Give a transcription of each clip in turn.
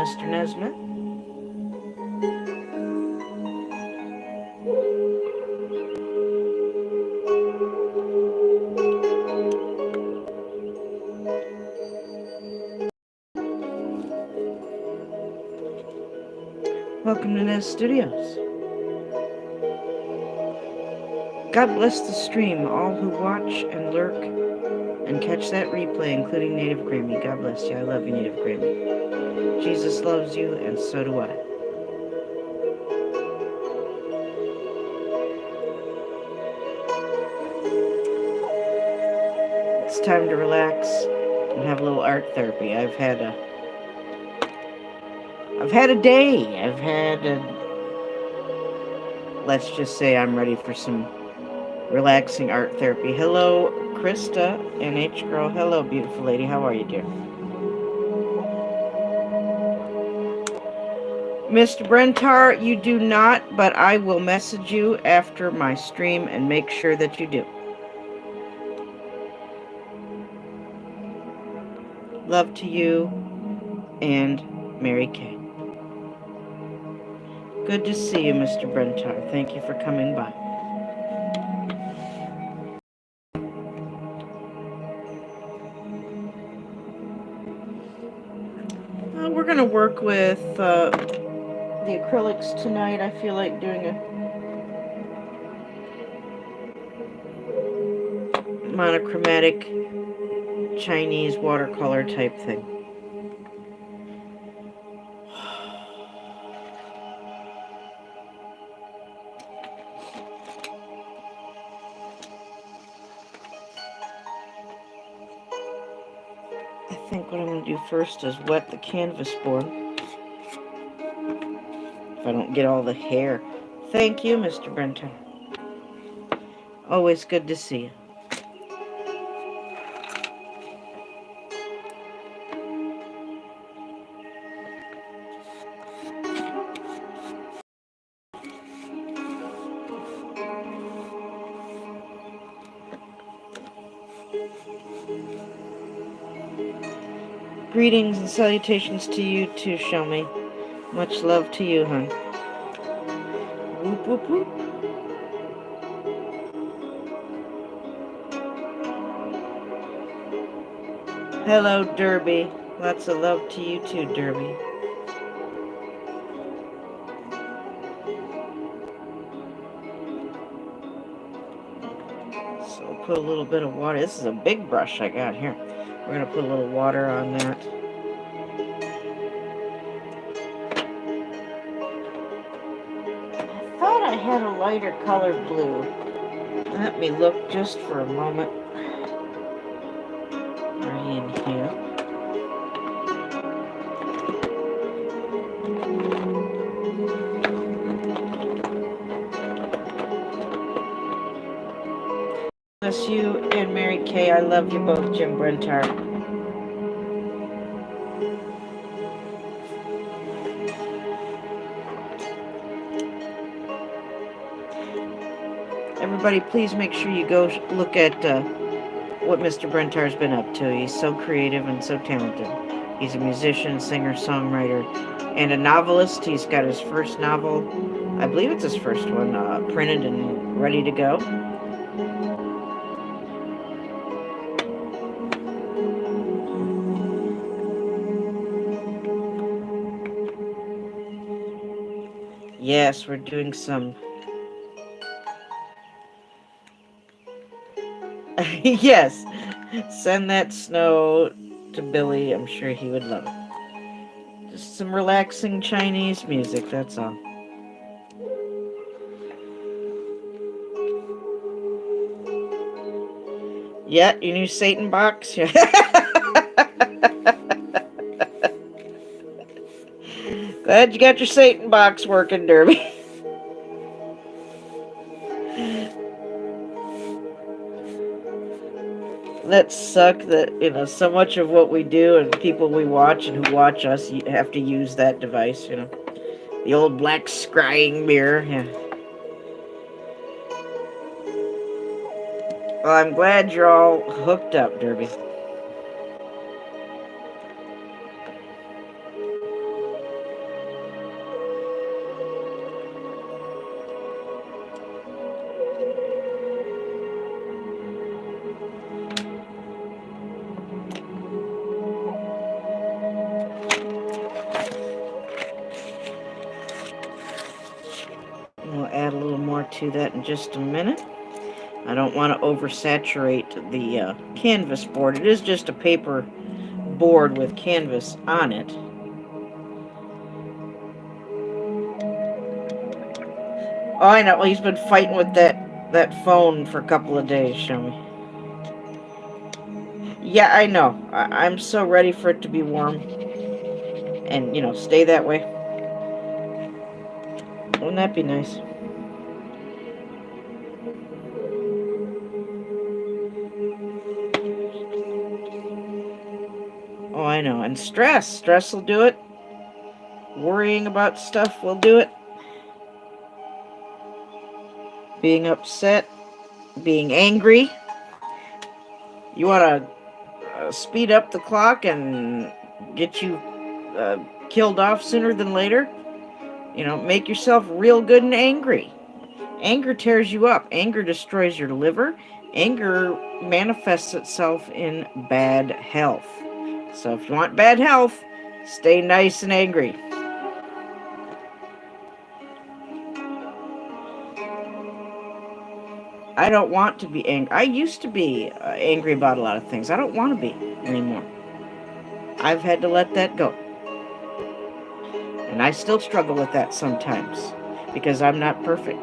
Mr. Nesmith. Welcome to Nez Studios. God bless the stream, all who watch and lurk and catch that replay, including Native Grammy. God bless you. I love you, Native Grammy. Jesus loves you, and so do I. It's time to relax and have a little art therapy. I've had a day. Let's just say I'm ready for some relaxing art therapy. Hello, Krista, NH Girl. Hello, beautiful lady. How are you, dear? Mr. Brentar, you do not, but I will message you after my stream and make sure that you do. Love to you and Mary Kay. Good to see you, Mr. Brentar. Thank you for coming by. We're going to work with the acrylics tonight. I feel like doing a monochromatic Chinese watercolor type thing. I think what I'm going to do first is wet the canvas board. If I don't get all the hair. Thank you, Mr. Brenton. Always good to see you. Greetings and salutations to you too, Show Me. Much love to you, hon. Whoop, whoop, whoop. Hello, Derby. Lots of love to you too, Derby. So we'll put a little bit of water. This is a big brush I got here. We're going to put a little water on that. I thought I had a lighter colored blue. Let me look just for a moment. Right in here. Bless you and Mary Kay. I love you both, Jim Brentar. Everybody, please make sure you go look at what Mr. Brentar's been up to. He's so creative and so talented. He's a musician, singer, songwriter, and a novelist. He's got his first novel, I believe it's his first one, printed and ready to go. Yes, we're doing some... Yes, send that snow to Billy. I'm sure he would love it. Just some relaxing Chinese music, that's all. Yeah, your new Satan box? Glad you got your Satan box working, Derby. That suck that, so much of what we do and people we watch and who watch us have to use that device, The old black scrying mirror, yeah. Well, I'm glad you're all hooked up, Derby. to that in just a minute. I don't want to oversaturate the canvas board. It is just a paper board with canvas on it. Oh, I know. Well, he's been fighting with that phone for a couple of days, show me. Yeah, I know. I'm so ready for it to be warm. And, stay that way. Wouldn't that be nice? Oh, I know. And stress. Stress will do it. Worrying about stuff will do it. Being upset. Being angry. You want to speed up the clock and get you killed off sooner than later? Make yourself real good and angry. Anger tears you up. Anger destroys your liver. Anger manifests itself in bad health. So if you want bad health, stay nice and angry. I don't want to be angry. I used to be angry about a lot of things. I don't want to be anymore. I've had to let that go. And I still struggle with that sometimes because I'm not perfect.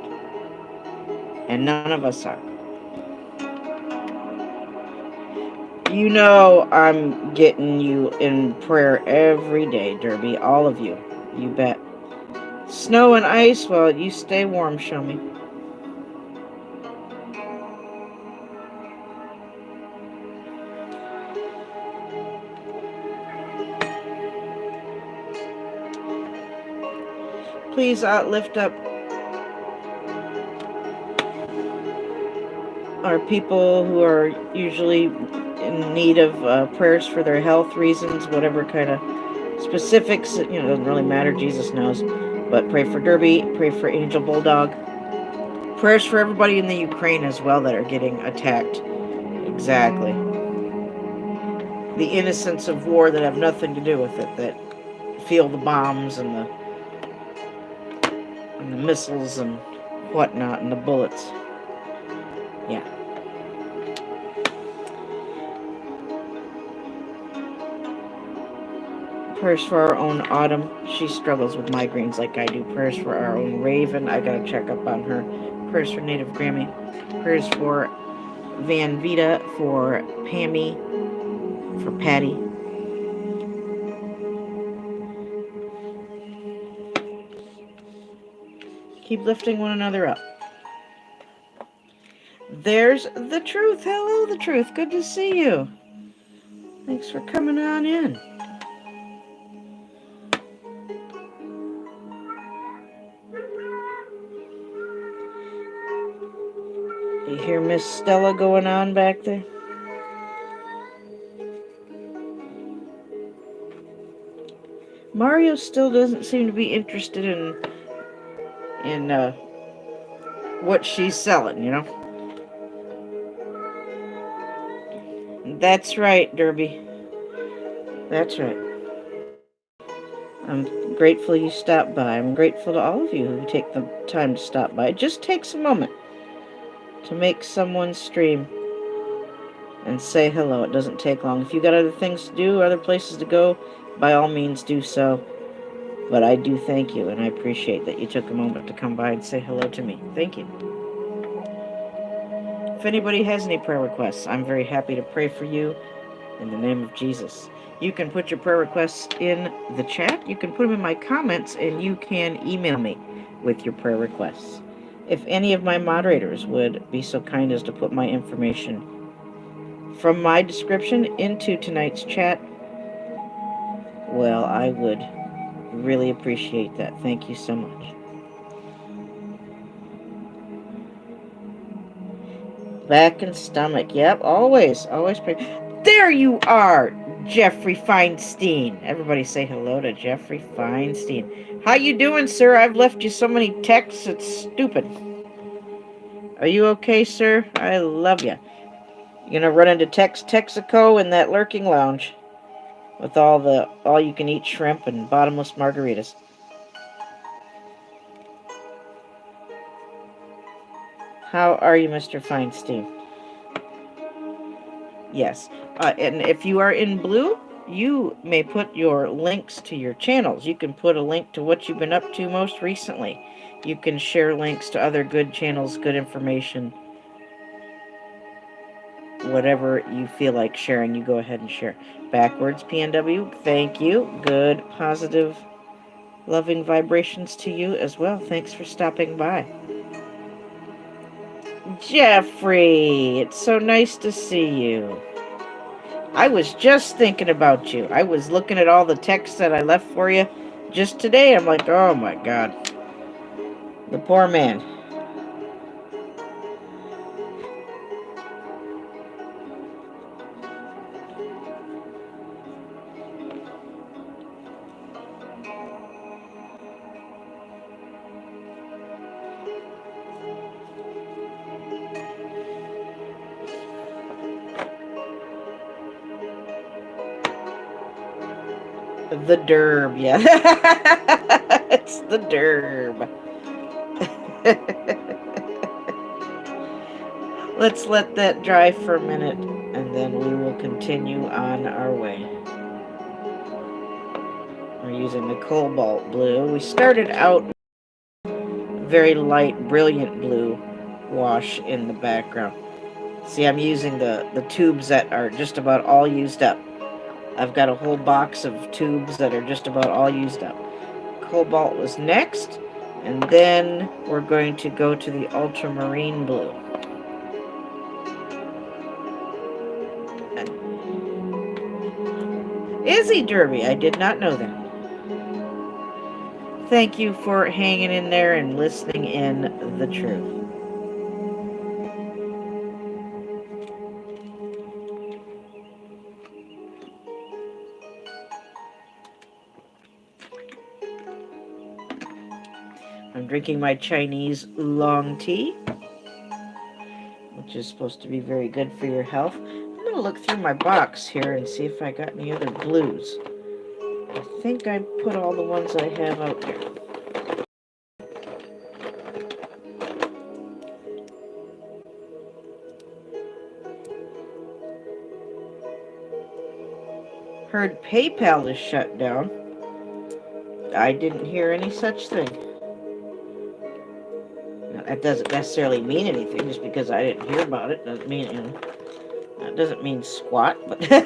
And none of us are. I'm getting you in prayer every day, Derby. All of you. You bet. Snow and ice, well, you stay warm, show me. Please lift up our people who are usually in need of prayers for their health reasons, whatever kind of specifics. It doesn't really matter. Jesus knows. But pray for Derby. Pray for Angel Bulldog. Prayers for everybody in the Ukraine as well that are getting attacked. Exactly. The innocents of war that have nothing to do with it, that feel the bombs and the missiles and whatnot and the bullets. Yeah. Prayers for our own Autumn. She struggles with migraines like I do. Prayers for our own Raven. I gotta check up on her. Prayers for Native Grammy. Prayers for Van Vita, for Pammy, for Patty. Keep lifting one another up. There's the Truth. Hello, the Truth. Good to see you. Thanks for coming on in. You hear Miss Stella going on back there? Mario still doesn't seem to be interested in what she's selling, That's right, Derby. That's right. I'm grateful you stopped by. I'm grateful to all of you who take the time to stop by. It just takes a moment to make someone's stream and say hello. It doesn't take long. If you got other things to do, other places to go, by all means do so. But I do thank you, and I appreciate that you took a moment to come by and say hello to me. Thank you. If anybody has any prayer requests, I'm very happy to pray for you in the name of Jesus. You can put your prayer requests in the chat. You can put them in my comments, and you can email me with your prayer requests. If any of my moderators would be so kind as to put my information from my description into tonight's chat, well, I would really appreciate that. Thank you so much. Back and stomach. Yep, always pray. There you are, Jeffrey Feinstein. Everybody say hello to Jeffrey Feinstein. How you doing, sir? I've left you so many texts, it's stupid. Are you okay, sir? I love you. You're gonna run into Texaco in that lurking lounge with all you can eat shrimp and bottomless margaritas. How are you, Mr. Feinstein? Yes. And if you are in blue, you may put your links to your channels. You can put a link to what you've been up to most recently. You can share links to other good channels, good information. Whatever you feel like sharing, you go ahead and share. Backwards, PNW, thank you. Good, positive, loving vibrations to you as well. Thanks for stopping by. Jeffrey, it's so nice to see you. I was just thinking about you. I was looking at all the texts that I left for you just today. I'm like, oh my God. The poor man. The derb, yeah. It's the derb. Let's let that dry for a minute, and then we will continue on our way. We're using the cobalt blue. We started out very light, brilliant blue wash in the background. See, I'm using the tubes that are just about all used up. I've got a whole box of tubes that are just about all used up. Cobalt was next, and then we're going to go to the ultramarine blue. Izzy Derby, I did not know that. Thank you for hanging in there and listening in the truth. I'm drinking my Chinese oolong tea, which is supposed to be very good for your health. I'm going to look through my box here and see if I got any other blues. I think I put all the ones I have out there. Heard PayPal is shut down. I didn't hear any such thing. Now, that doesn't necessarily mean anything. Just because I didn't hear about it doesn't mean anything. That doesn't mean squat, but well,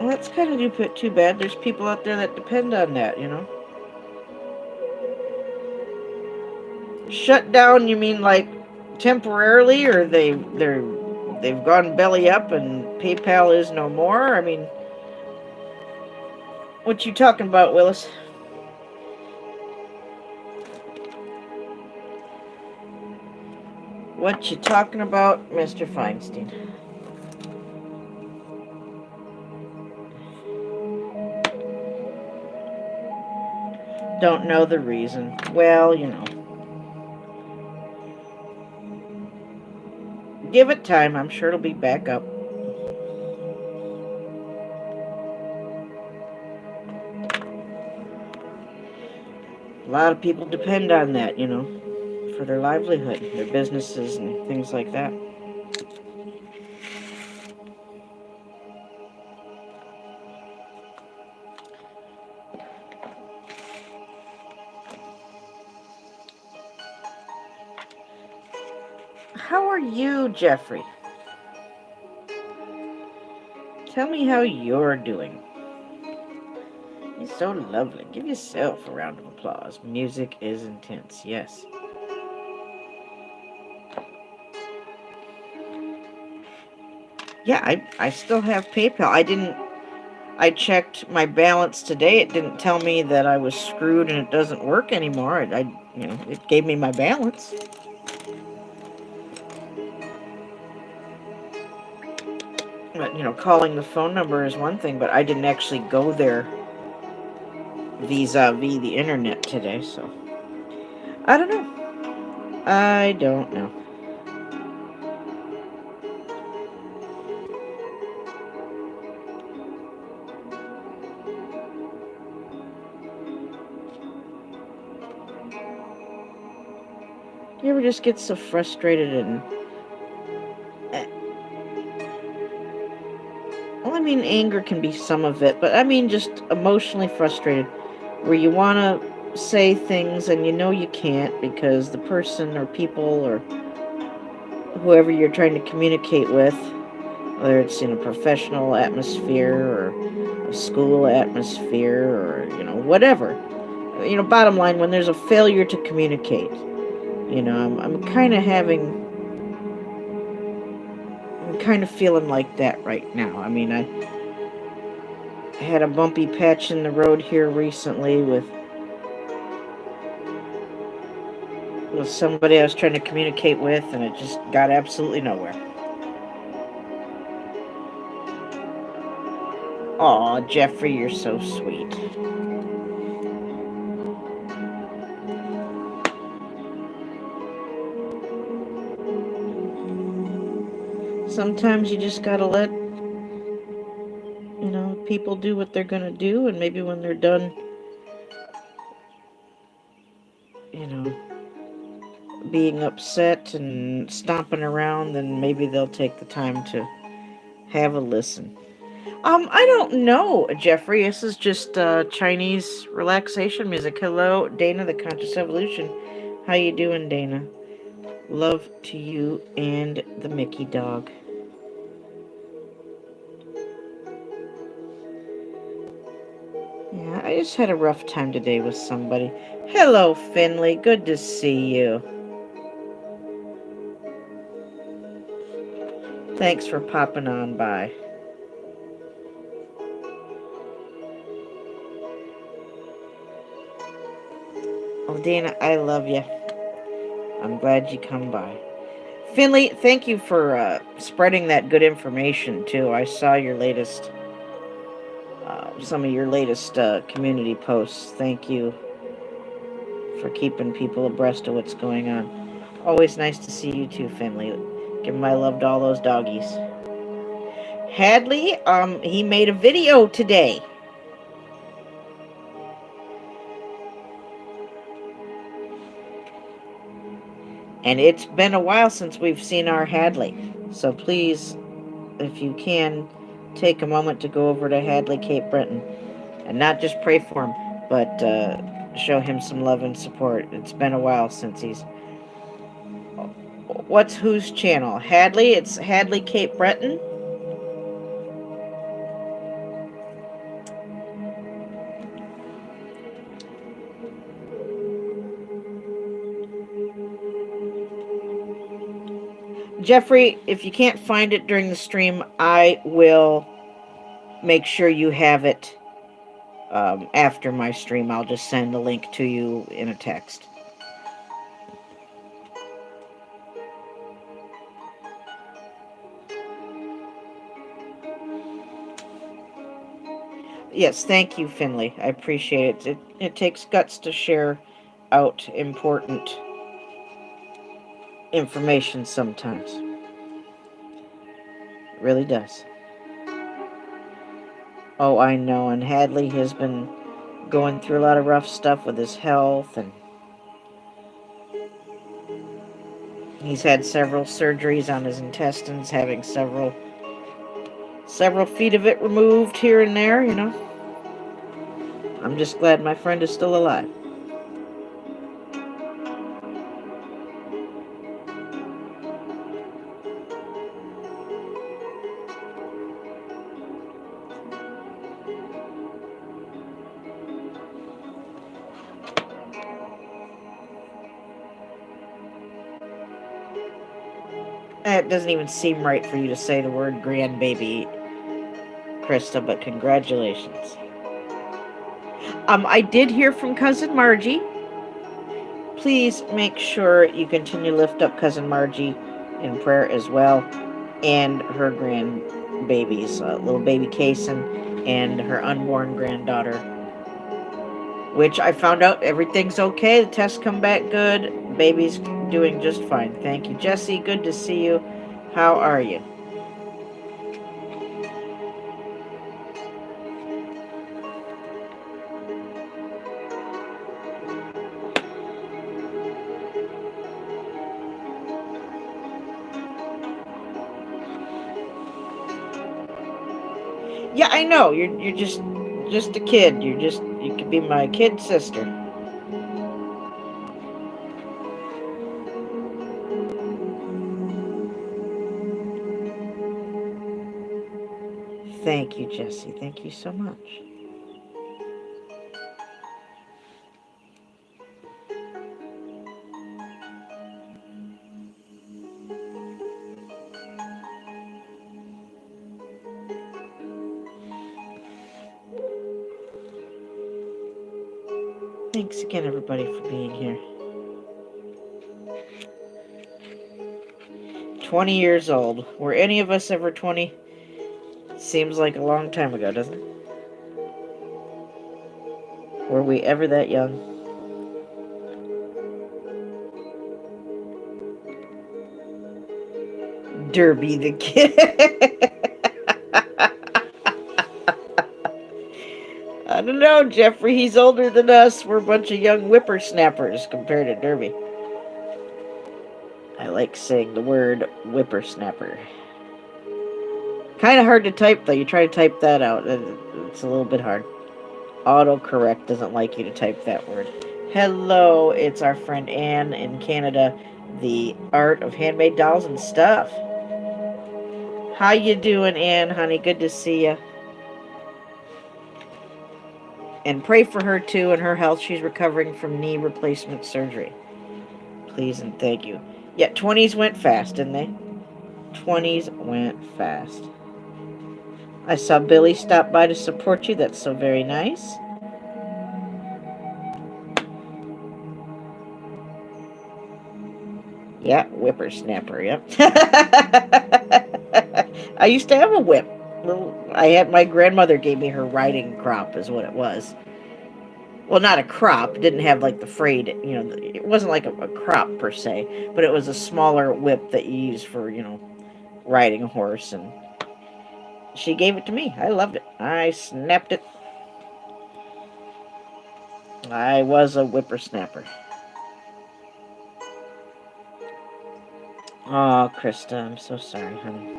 that's kind of too bad. There's people out there that depend on that, you know. Shut down? You mean like temporarily, or they've gone belly up and PayPal is no more? I mean, what you talking about, Willis? What you talking about, Mr. Feinstein? Don't know the reason. Well, you know. Give it time. I'm sure it'll be back up. A lot of people depend on that, you know, for their livelihood, their businesses and things like that. How are you, Jeffrey? Tell me how you're doing. You're so lovely. Give yourself a round of applause. Music is intense, yes. Yeah, I still have PayPal. I checked my balance today. It didn't tell me that I was screwed and it doesn't work anymore. You know, it gave me my balance. But, you know, calling the phone number is one thing, but I didn't actually go there vis-a-vis the internet today, so I don't know. I don't know. You ever just get so frustrated and... Well, I mean, anger can be some of it, but I mean just emotionally frustrated, where you want to say things and you know you can't because the person or people or whoever you're trying to communicate with, whether it's in a professional atmosphere or a school atmosphere or, whatever. Bottom line, when there's a failure to communicate, I'm kind of I'm kind of feeling like that right now. I mean, I had a bumpy patch in the road here recently with somebody I was trying to communicate with, and it just got absolutely nowhere. Aw, Jeffrey, you're so sweet. Sometimes you just gotta let, people do what they're gonna do, and maybe when they're done, you know, being upset and stomping around, then maybe they'll take the time to have a listen. I don't know, Jeffrey. This is just Chinese relaxation music. Hello, Dana, the Conscious Evolution. How you doing, Dana? Love to you and the Mickey dog. Yeah, I just had a rough time today with somebody. Hello, Finley. Good to see you. Thanks for popping on by. Oh, Dana, I love you. I'm glad you come by. Finley, thank you for spreading that good information, too. I saw your latest, some of your latest community posts. Thank you for keeping people abreast of what's going on. Always nice to see you, too, Finley. Give my love to all those doggies. Hadley, he made a video today. And it's been a while since we've seen our Hadley. So please, if you can, take a moment to go over to Hadley Cape Breton. And not just pray for him, but show him some love and support. It's been a while since he's... What's whose channel? Hadley? It's Hadley Cape Breton? Jeffrey, if you can't find it during the stream, I will make sure you have it after my stream. I'll just send the link to you in a text. Yes, thank you, Finley. I appreciate it. It takes guts to share out important information sometimes. It really does. Oh, I know. And Hadley has been going through a lot of rough stuff with his health, and he's had several surgeries on his intestines, having several feet of it removed here and there, I'm just glad my friend is still alive. It doesn't even seem right for you to say the word grandbaby, Krista, but congratulations. I did hear from Cousin Margie. Please make sure you continue to lift up Cousin Margie in prayer as well, and her grandbabies, little baby Kason and her unborn granddaughter, which I found out everything's okay. The tests come back good. Baby's doing just fine. Thank you. Jesse, good to see you. How are you? Yeah, I know. You're just a kid. You could be my kid sister. Thank you, Jesse. Thank you so much. Thanks again, everybody, for being here. 20 years old. Were any of us ever 20? Seems like a long time ago, doesn't it? Were we ever that young? Derby the kid. I don't know, Jeffrey. He's older than us. We're a bunch of young whippersnappers compared to Derby. I like saying the word whippersnapper. Kind of hard to type, though. You try to type that out, it's a little bit hard. Autocorrect doesn't like you to type that word. Hello, it's our friend Anne in Canada, the art of handmade dolls and stuff. How you doing, Anne, honey? Good to see you. And pray for her, too, and her health. She's recovering from knee replacement surgery. Please and thank you. Yeah, 20s went fast, didn't they? 20s went fast. I saw Billy stop by to support you. That's so very nice. Yeah, whippersnapper, yep. I used to have a whip. My grandmother gave me her riding crop, is what it was. Well, not a crop. It didn't have like the frayed, it wasn't like a crop per se, but it was a smaller whip that you use for, riding a horse. And she gave it to me. I loved it. I snapped it. I was a whippersnapper. Oh, Krista, I'm so sorry, honey.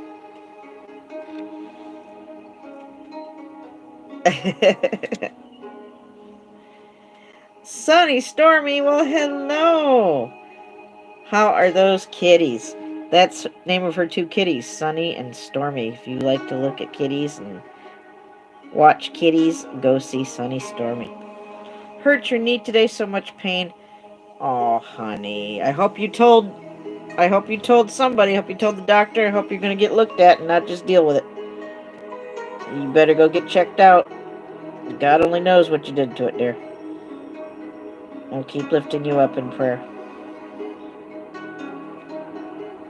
Sunny, Stormy, well, hello. How are those kitties? That's the name of her two kitties, Sunny and Stormy. If you like to look at kitties and watch kitties, go see Sunny Stormy. Hurt your knee today, so much pain. Oh, honey. I hope you told somebody. I hope you told the doctor. I hope you're going to get looked at and not just deal with it. You better go get checked out. God only knows what you did to it, dear. I'll keep lifting you up in prayer.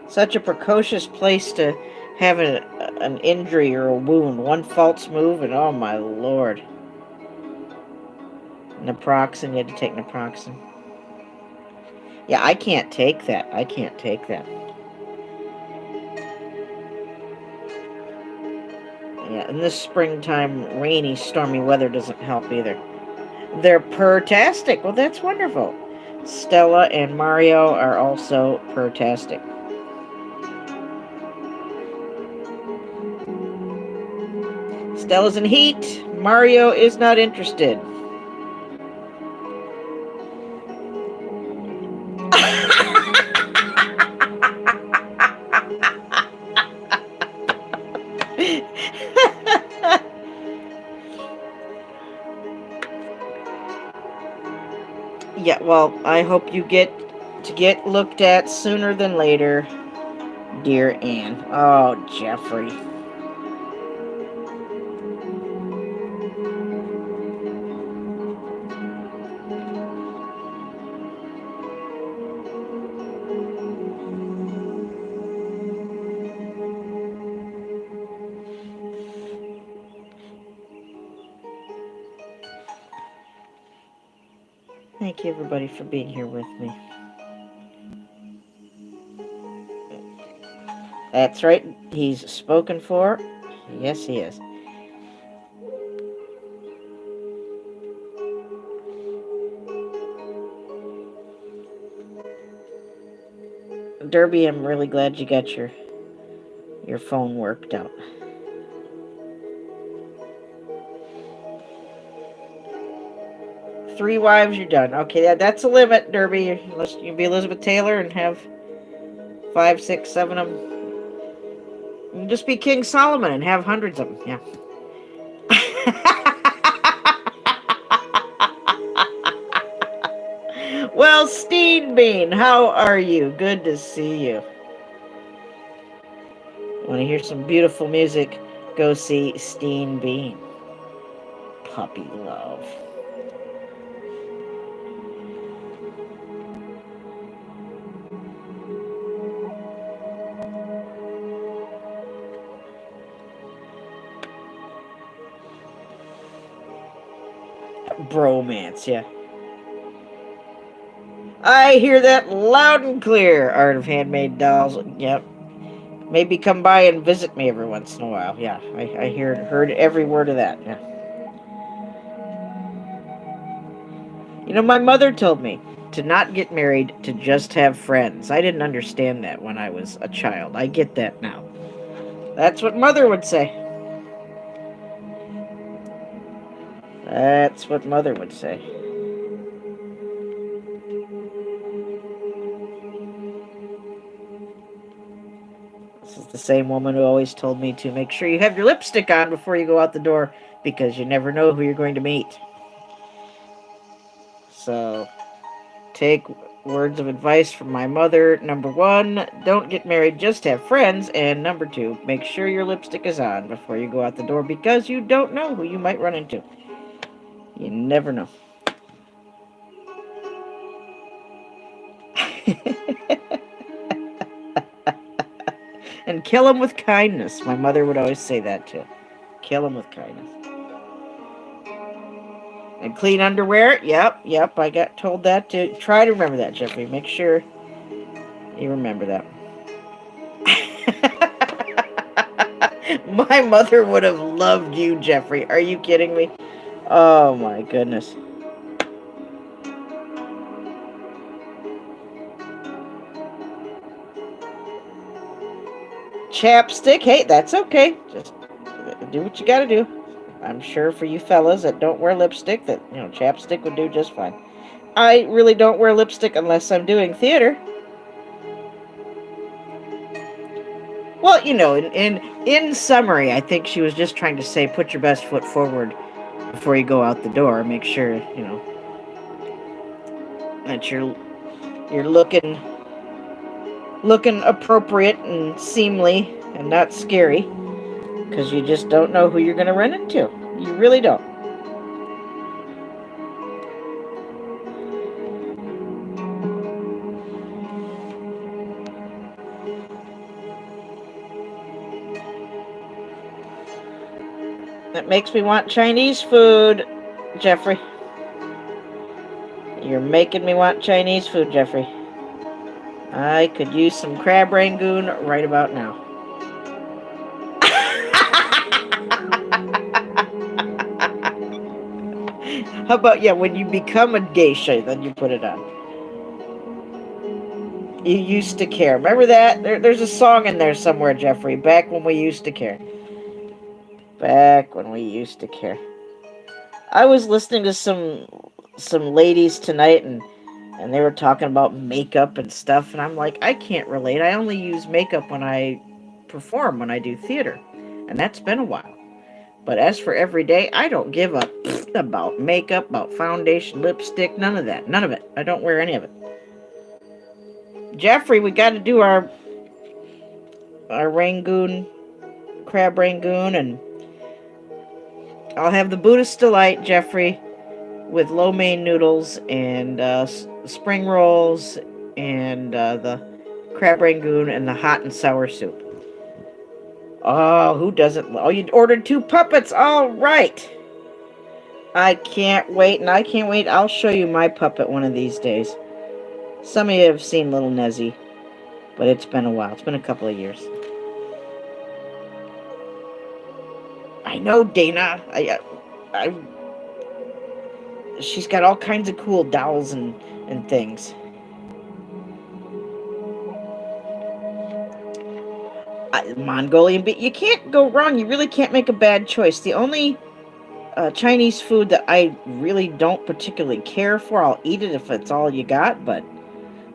Such a precocious place to have an injury or a wound. One false move and oh my lord. Naproxen, you had to take naproxen. Yeah, I can't take that. I can't take that. Yeah, and this springtime, rainy, stormy weather doesn't help either. They're pertastic. Well, that's wonderful. Stella and Mario are also pertastic. Stella's in heat. Mario is not interested. Yeah, well, I hope you get looked at sooner than later, dear Anne. Oh, Jeffrey. Thank you, everybody, for being here with me. That's right. He's spoken for. Yes, he is. Derby, I'm really glad you got your phone worked out. 3 wives, you're done. Okay, yeah, that's a limit, Derby. Unless you be Elizabeth Taylor and have 5, 6, 7 of them. You can just be King Solomon and have hundreds of them. Yeah. Well, Steen Bean, how are you? Good to see you. Want to hear some beautiful music? Go see Steen Bean. Puppy love. Bromance, yeah. I hear that loud and clear. Art of Handmade Dolls. Yep. Maybe come by and visit me every once in a while. Yeah, I heard every word of that. Yeah. You know, my mother told me to not get married, to just have friends. I didn't understand that when I was a child. I get that now. That's what mother would say. That's what mother would say. This is the same woman who always told me to make sure you have your lipstick on before you go out the door, because you never know who you're going to meet. So, take words of advice from my mother. Number 1, don't get married, just have friends. And number 2, make sure your lipstick is on before you go out the door, because you don't know who you might run into. You never know. And kill him with kindness. My mother would always say that too. Kill him with kindness. And clean underwear. Yep. I got told that too. Try to remember that, Jeffrey. Make sure you remember that. My mother would have loved you, Jeffrey. Are you kidding me? Oh my goodness. Chapstick. Hey, that's okay. Just do what you gotta do. I'm sure for you fellas that don't wear lipstick, that, chapstick would do just fine. I really don't wear lipstick unless I'm doing theater. Well, in summary, I think she was just trying to say, put your best foot forward before you go out the door. Make sure, that you're looking appropriate and seemly and not scary, because you just don't know who you're going to run into. You really don't. That makes me want Chinese food, Jeffrey. You're making me want Chinese food, Jeffrey. I could use some crab rangoon right about now. How about, when you become a geisha, then you put it on. You used to care. Remember that? There's a song in there somewhere, Jeffrey. Back when we used to care. Back when we used to care. I was listening to some ladies tonight, and they were talking about makeup and stuff, and I'm like, I can't relate. I only use makeup when I perform, when I do theater, and that's been a while. But as for every day, I don't give a about makeup, about foundation, lipstick, none of that. None of it. I don't wear any of it. Jeffrey, we got to do our rangoon, crab rangoon, and I'll have the Buddhist Delight, Jeffrey, with lo mein noodles and spring rolls and the crab rangoon and the hot and sour soup. Oh, who doesn't? Oh, you ordered 2 puppets. All right. I can't wait, and I can't wait. I'll show you my puppet one of these days. Some of you have seen Little Nezzy, but it's been a while. It's been a couple of years. I know, Dana. She's got all kinds of cool dolls and things. Mongolian, but you can't go wrong. You really can't make a bad choice. The only Chinese food that I really don't particularly care for. I'll eat it if it's all you got, but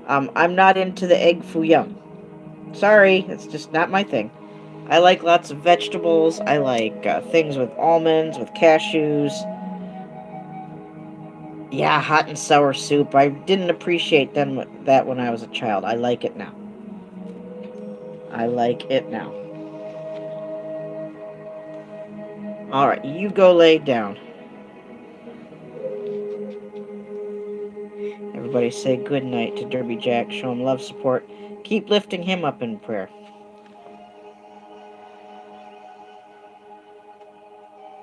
I'm not into the egg foo young. Sorry, it's just not my thing. I like lots of vegetables. I like things with almonds, with cashews. Yeah, hot and sour soup. I didn't appreciate that when I was a child. I like it now. I like it now. All right, you go lay down. Everybody say good night to Derby Jack. Show him love, support. Keep lifting him up in prayer.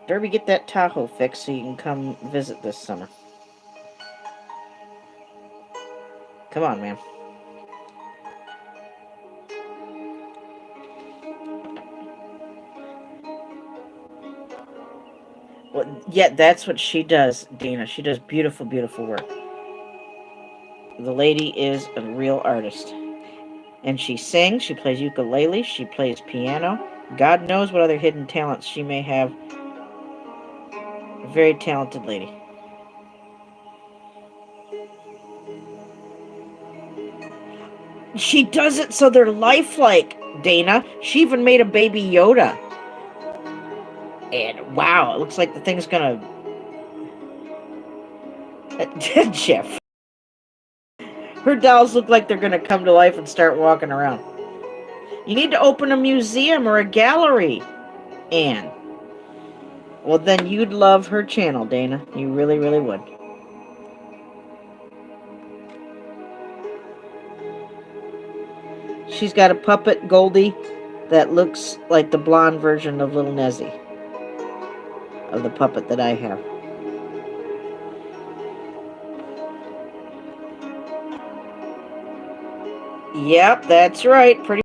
Derby, get that Tahoe fixed so you can come visit this summer. Come on, man. Well, yeah, that's what she does, Dana. She does beautiful, beautiful work. The lady is a real artist. And she sings, she plays ukulele, she plays piano. God knows what other hidden talents she may have. A very talented lady. She does it so they're lifelike, Dana. She even made a baby Yoda. And wow, it looks like the thing's gonna. Jeff. Her dolls look like they're gonna come to life and start walking around. You need to open a museum or a gallery, Anne. Well, then you'd love her channel, Dana. You really, really would. She's got a puppet, Goldie, that looks like the blonde version of Little Nezzy, of the puppet that I have. Yep, that's right. Pretty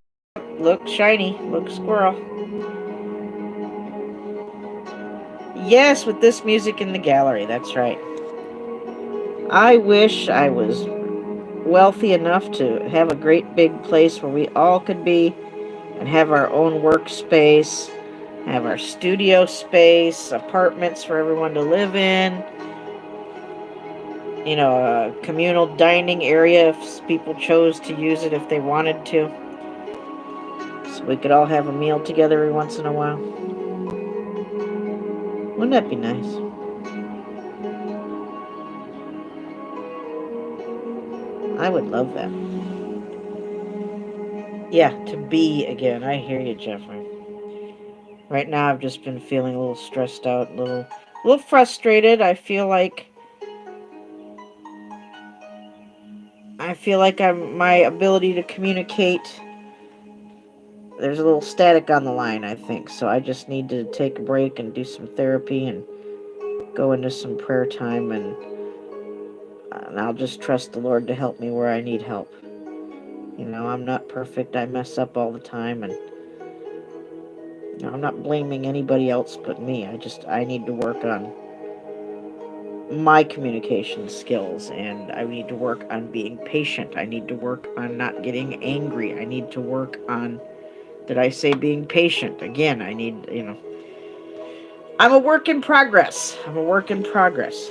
look shiny, look squirrel. Yes, with this music in the gallery, that's right. I wish I was wealthy enough to have a great big place where we all could be and have our own workspace, have our studio space, apartments for everyone to live in, a communal dining area if people chose to use it if they wanted to. So we could all have a meal together every once in a while. Wouldn't that be nice? I would love that. Yeah, to be again. I hear you, Jeffrey. Right now I've just been feeling a little stressed out, a little frustrated. I feel like my ability to communicate, there's a little static on the line, I think. So I just need to take a break and do some therapy and go into some prayer time, and I'll just trust the Lord to help me where I need help. I'm not perfect. I mess up all the time, and I'm not blaming anybody else but me. I need to work on my communication skills, and I need to work on being patient. I need to work on not getting angry. I need to work on, did I say being patient? Again, I'm a work in progress. I'm a work in progress.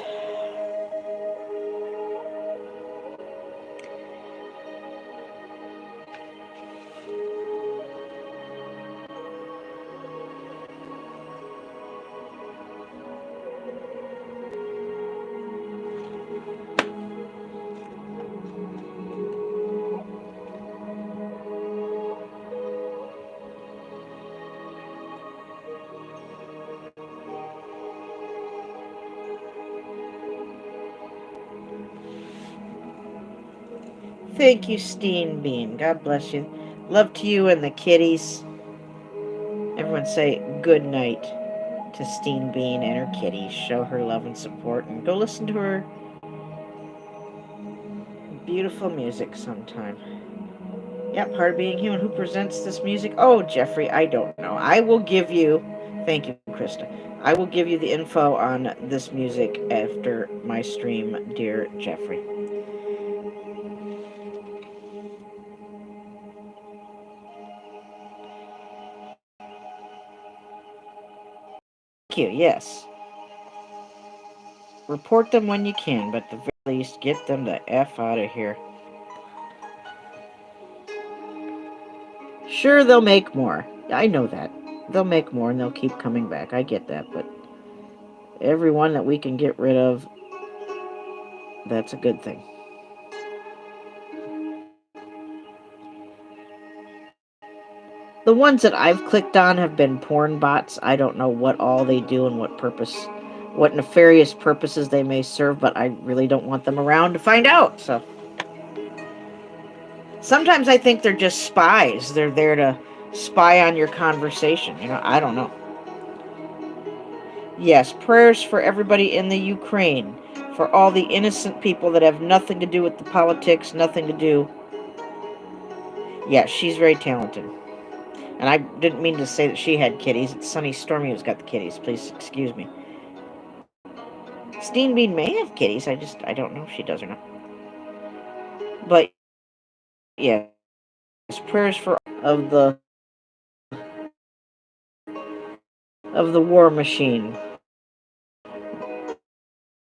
Thank you, Steen Bean. God bless you. Love to you and the kitties. Everyone say good night to Steen Bean and her kitties. Show her love and support, and go listen to her beautiful music sometime. Yep, part of being human. Who presents this music? Oh, Jeffrey, I don't know. I will give you. Thank you, Krista. I will give you the info on this music after my stream, dear Jeffrey. Thank you, yes. report them when you can, but at the very least, get them the F out of here. Sure, they'll make more. I know that. They'll make more and they'll keep coming back. I get that, but everyone that we can get rid of, that's a good thing. The ones that I've clicked on have been porn bots. I don't know what all they do and what nefarious purposes they may serve, but I really don't want them around to find out. So sometimes I think they're just spies. They're there to spy on your conversation. I don't know. Yes, prayers for everybody in the Ukraine, for all the innocent people that have nothing to do with the politics, nothing to do. Yeah, she's very talented. And I didn't mean to say that she had kitties. It's Sunny Stormy who's got the kitties. Please excuse me. Steam Bean may have kitties. I don't know if she does or not. But yes, prayers for of the war machine,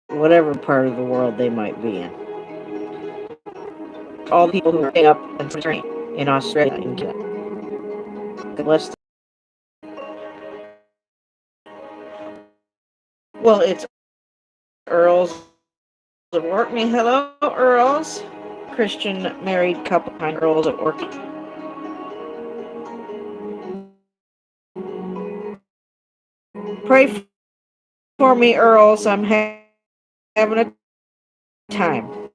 whatever part of the world they might be in. All the people who are up and in Australia and Canada. God bless them. Well, it's Earls of Orkney. Hello, Earls. Christian married couple behind Earls of Orkney. Pray for me, Earls. I'm having a time.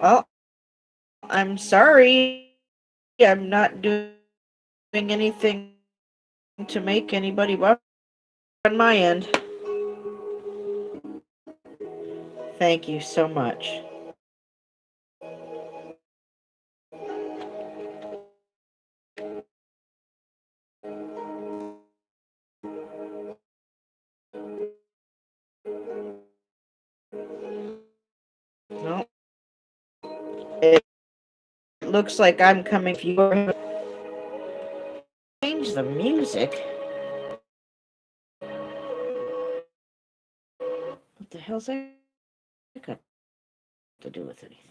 Well, I'm sorry. I'm not doing anything to make anybody buff on my end. Thank you so much. No, it looks like I'm coming for you. Change the music. What the hell's that got to do with anything?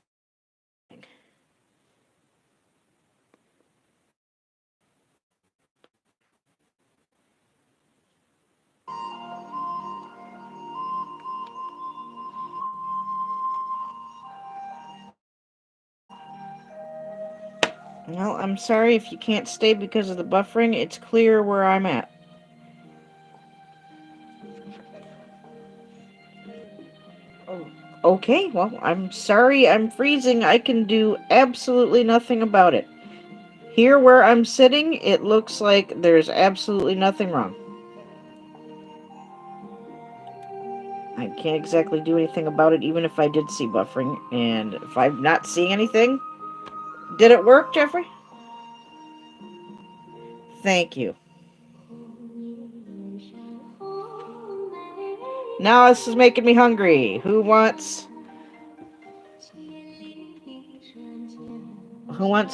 Well, I'm sorry if you can't stay because of the buffering. It's clear where I'm at. Oh, okay, well, I'm sorry I'm freezing. I can do absolutely nothing about it. Here where I'm sitting, it looks like there's absolutely nothing wrong. I can't exactly do anything about it, even if I did see buffering. And if I'm not seeing anything, did it work, Jeffrey? Thank you. Now this is making me hungry. Who wants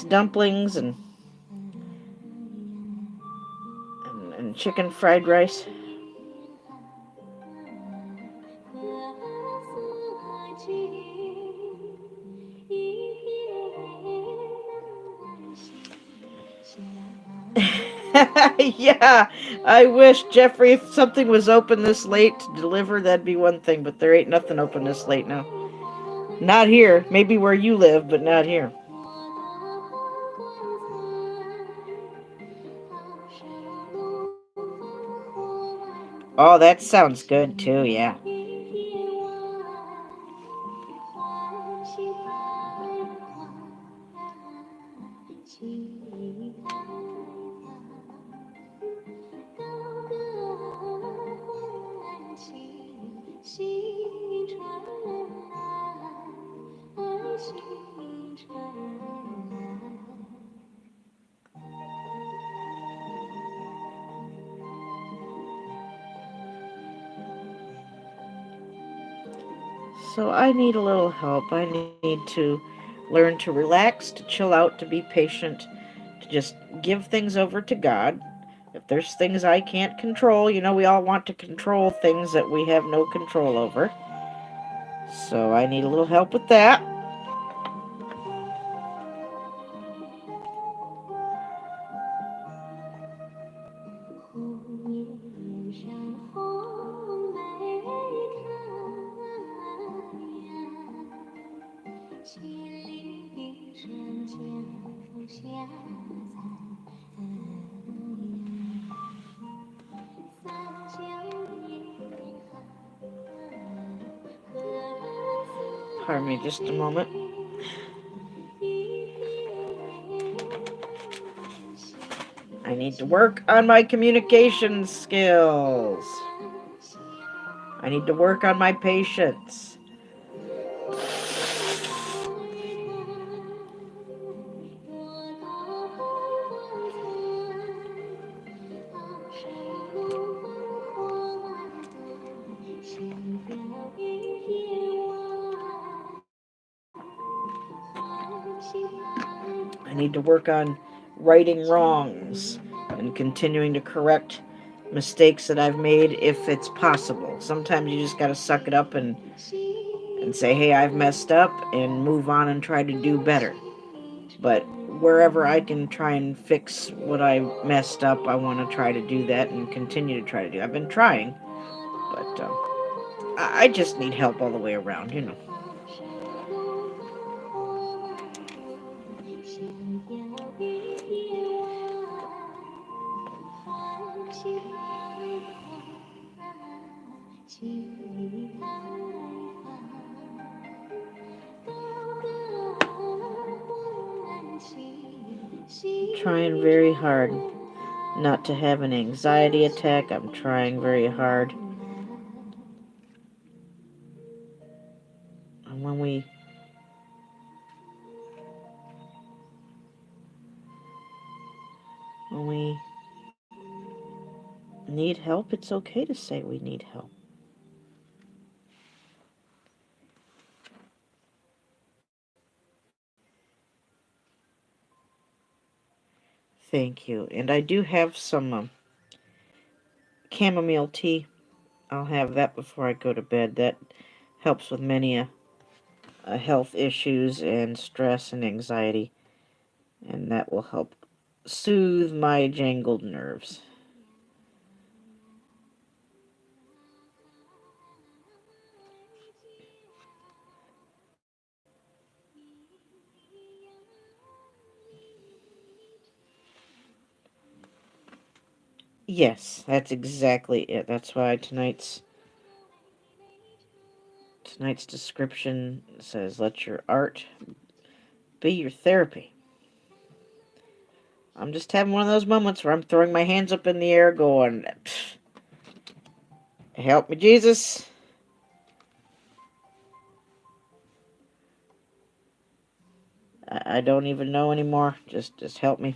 dumplings and chicken fried rice? Yeah, I wish, Jeffrey, if something was open this late to deliver, that'd be one thing, but there ain't nothing open this late now. Not here. Maybe where you live, but not here. Oh, that sounds good too, yeah. So I need a little help. I need to learn to relax, to chill out, to be patient, to just give things over to God. If there's things I can't control, we all want to control things that we have no control over. So I need a little help with that. Pardon me just a moment. I need to work on my communication skills. I need to work on my patience. I need to work on righting wrongs and continuing to correct mistakes that I've made if it's possible. Sometimes you just got to suck it up and say, hey, I've messed up, and move on and try to do better. But wherever I can try and fix what I messed up, I want to try to do that and continue to try to do. I've been trying, but I just need help all the way around. Trying very hard not to have an anxiety attack. I'm trying very hard. And when we need help, it's okay to say we need help. Thank you. And I do have some chamomile tea. I'll have that before I go to bed. That helps with many health issues and stress and anxiety. And that will help soothe my jangled nerves. Yes, that's exactly it. That's why tonight's description says, let your art be your therapy. I'm just having one of those moments where I'm throwing my hands up in the air going, help me, Jesus. I don't even know anymore. Just help me.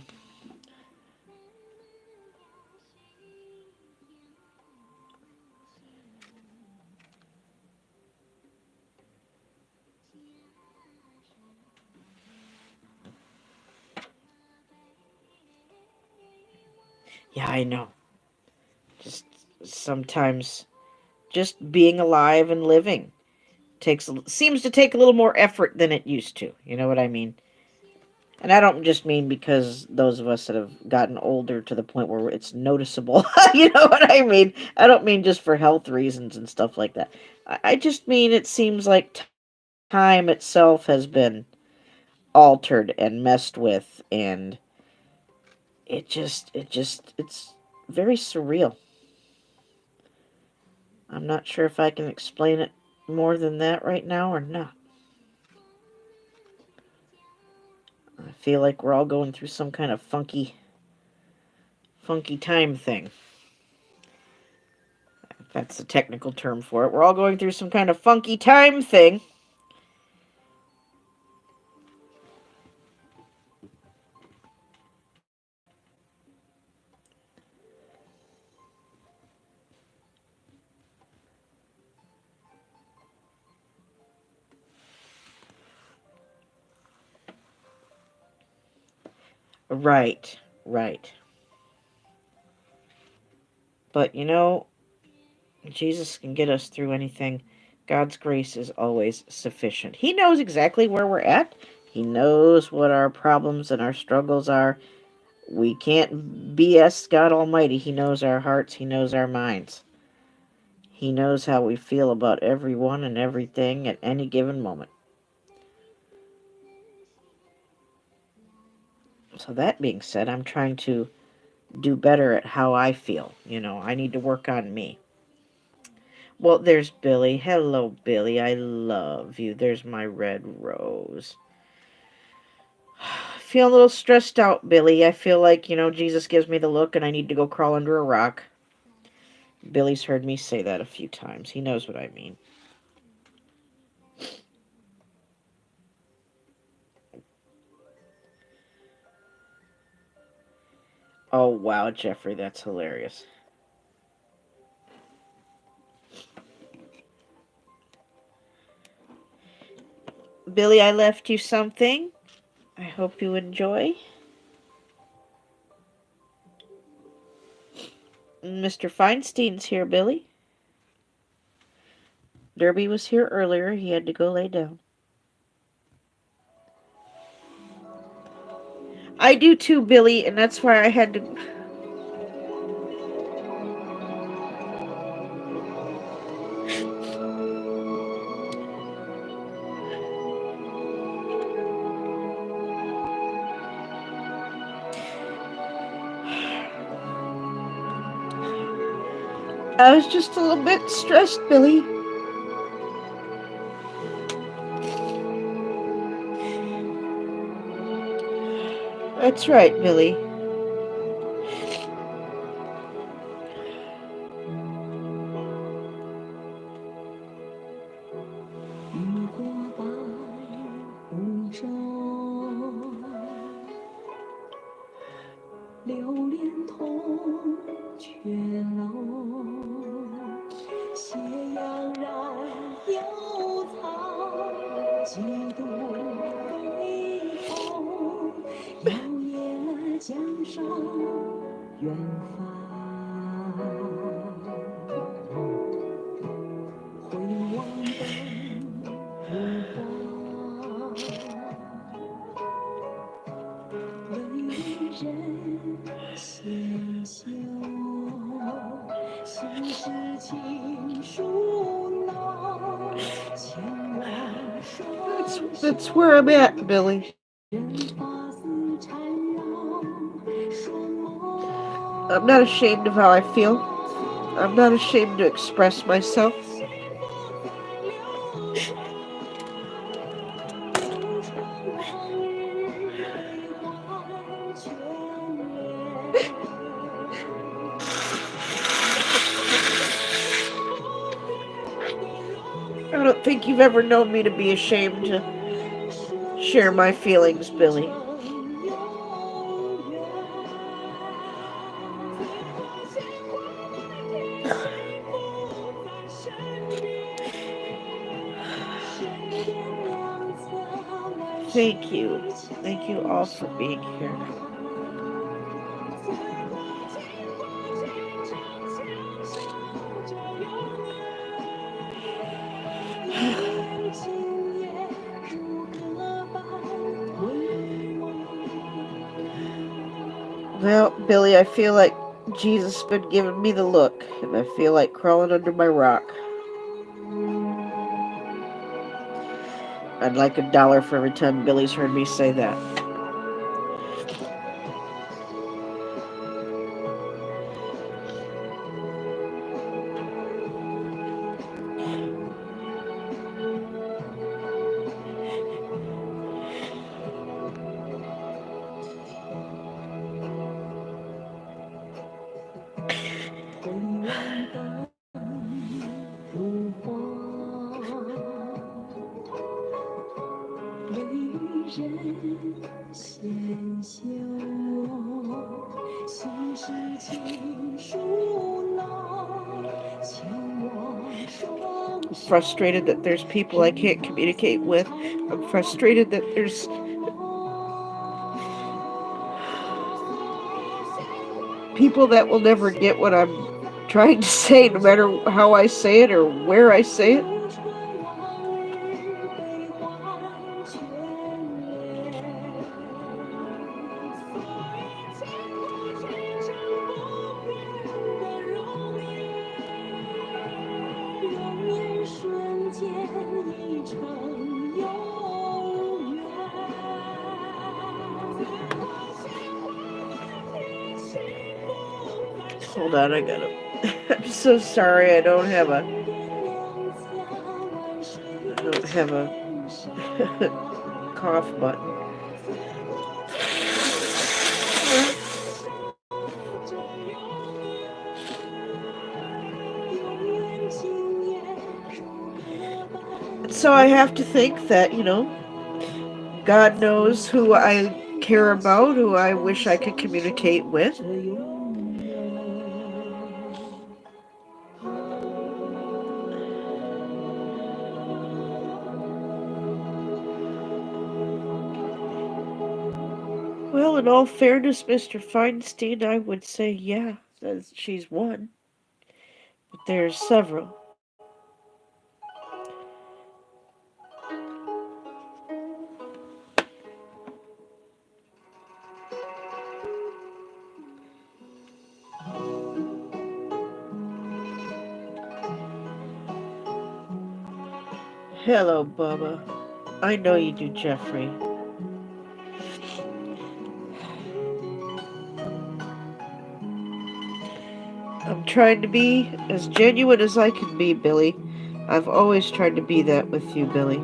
Yeah, I know. Just sometimes just being alive and living seems to take a little more effort than it used to. You know what I mean? And I don't just mean because those of us that have gotten older to the point where it's noticeable. You know what I mean? I don't mean just for health reasons and stuff like that. I just mean it seems like time itself has been altered and messed with, and it's very surreal. I'm not sure if I can explain it more than that right now or not. I feel like we're all going through some kind of funky time thing. If that's the technical term for it. We're all going through some kind of funky time thing. Right, right. But Jesus can get us through anything. God's grace is always sufficient. He knows exactly where we're at. He knows what our problems and our struggles are. We can't BS God Almighty. He knows our hearts. He knows our minds. He knows how we feel about everyone and everything at any given moment. So that being said, I'm trying to do better at how I feel. I need to work on me. Well, there's Billy. Hello, Billy. I love you. There's my red rose. I feel a little stressed out, Billy. I feel like, Jesus gives me the look and I need to go crawl under a rock. Billy's heard me say that a few times. He knows what I mean. Oh, wow, Jeffrey, that's hilarious. Billy, I left you something. I hope you enjoy. Mr. Feinstein's here, Billy. Derby was here earlier. He had to go lay down. I do too, Billy, and that's why I had to... I was just a little bit stressed, Billy. That's right, Billy. That's where I'm at, Billy. I'm not ashamed of how I feel. I'm not ashamed to express myself. I don't think you've ever known me to be ashamed to share my feelings, Billy. Thank you. Thank you all for being here. Well, Billy, I feel like Jesus has been giving me the look, and I feel like crawling under my rock. I'd like $1 for every time Billy's heard me say that. I'm frustrated that there's people I can't communicate with. I'm frustrated that there's people that will never get what I'm trying to say, no matter how I say it or where I say it. Hold on, I gotta. I'm so sorry. I don't have a cough button. So I have to think that, God knows who I care about, who I wish I could communicate with. Well, in all fairness, Mr. Feinstein, I would say, yeah, that she's one. But there's several. Hello, Bubba. I know you do, Jeffrey. I'm trying to be as genuine as I can be, Billy. I've always tried to be that with you, Billy.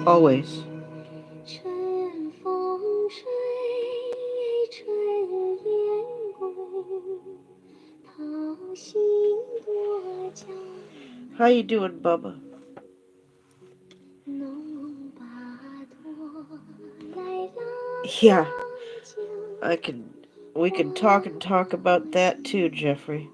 Always. How you doing, Bubba? Yeah, we can talk and talk about that too, Jeffrey.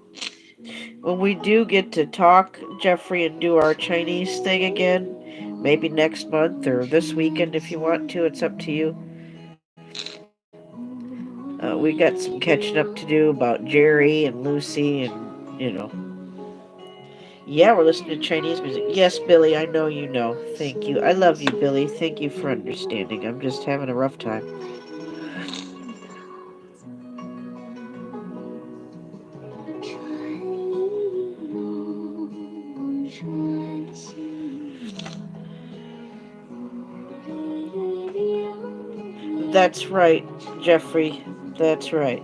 When we do get to talk, Jeffrey, and do our Chinese thing again, maybe next month or this weekend if you want to, it's up to you. We got some catching up to do about Jerry and Lucy and. Yeah, we're listening to Chinese music. Yes, Billy, I know you know. Thank you. I love you, Billy. Thank you for understanding. I'm just having a rough time. That's right, Jeffrey. That's right.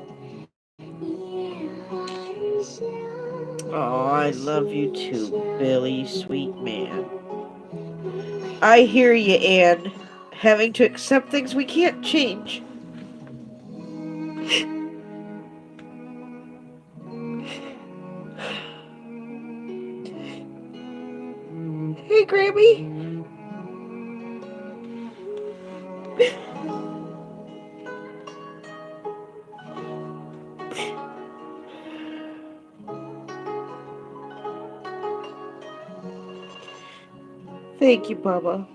Oh, I love you too, Billy, sweet man. I hear you, Anne. Having to accept things we can't change. Hey, Grammy. Thank you, Bubba.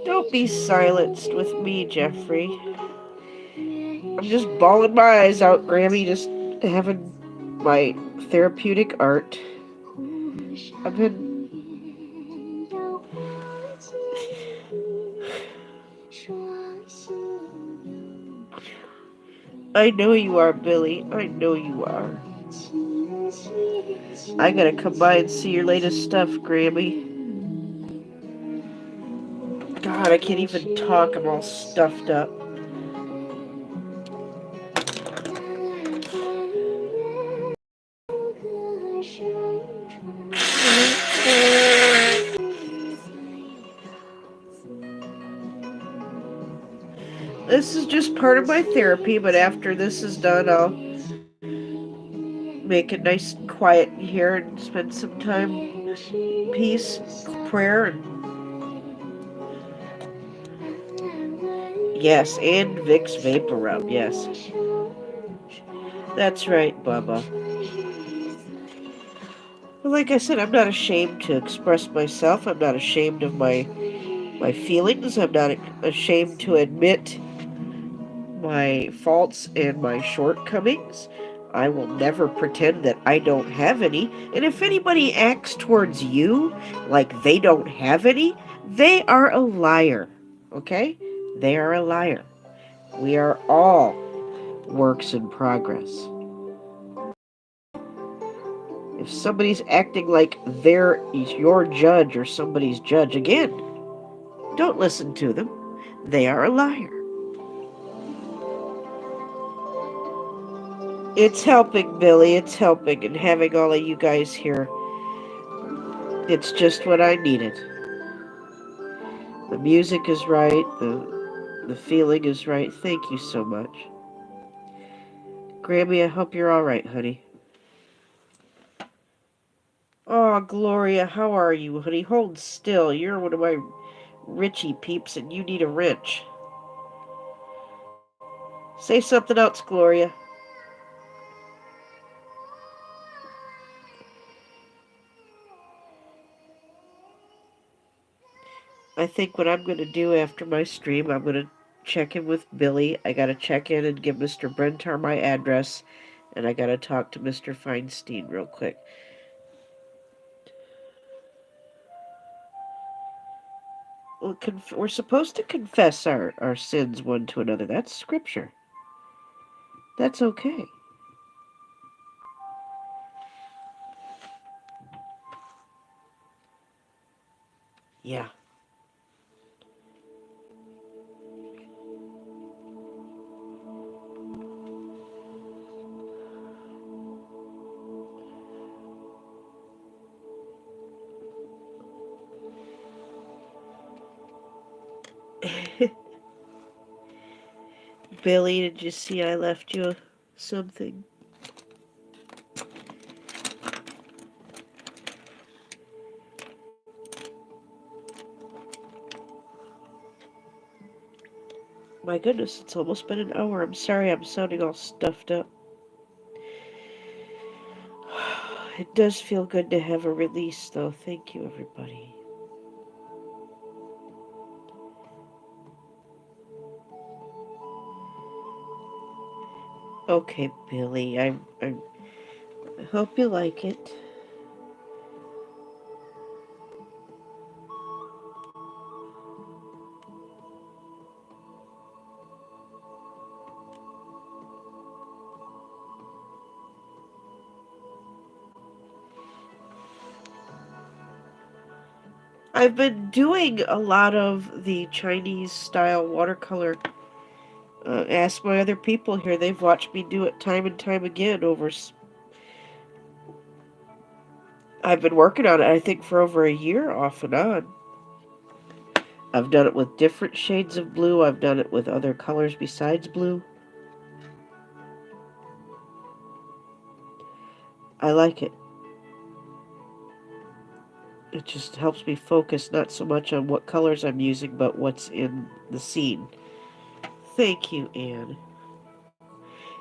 Don't be silenced with me, Jeffrey. I'm just bawling my eyes out, Grammy, just having my therapeutic art. I've been... I know you are, Billy. I know you are. I gotta come by and see your latest stuff, Grammy. God, I can't even talk. I'm all stuffed up. This is just part of my therapy, but after this is done, I'll make it nice and quiet here and spend some time in peace, prayer, and yes, and Vicks Vapor Rub, yes. That's right, Bubba. Well, like I said, I'm not ashamed to express myself. I'm not ashamed of my feelings. I'm not ashamed to admit my faults and my shortcomings. I will never pretend that I don't have any. And if anybody acts towards you like they don't have any, they are a liar. Okay? They are a liar. We are all works in progress. If somebody's acting like they're your judge or somebody's judge, again, don't listen to them. They are a liar. It's helping, Billy. It's helping. And having all of you guys here, it's just what I needed. The music is right. The feeling is right. Thank you so much. Grammy, I hope you're all right, honey. Oh, Gloria, how are you, honey? Hold still. You're one of my Richie peeps, and you need a wrench. Say something else, Gloria. I think what I'm going to do after my stream, I'm going to check in with Billy. I got to check in and give Mr. Brentar my address, and I got to talk to Mr. Feinstein real quick. We're supposed to confess our sins one to another. That's scripture. That's okay. Yeah. Billy, did you see I left you something? My goodness, it's almost been an hour. I'm sorry I'm sounding all stuffed up. It does feel good to have a release, though. Thank you, everybody. Okay, Billy, I hope you like it. I've been doing a lot of the Chinese style watercolor. Ask my other people here. They've watched me do it time and time again over. I've been working on it, I think, for over a year off and on. I've done it with different shades of blue. I've done it with other colors besides blue. I like it. It just helps me focus not so much on what colors I'm using, but what's in the scene. Thank you, Anne.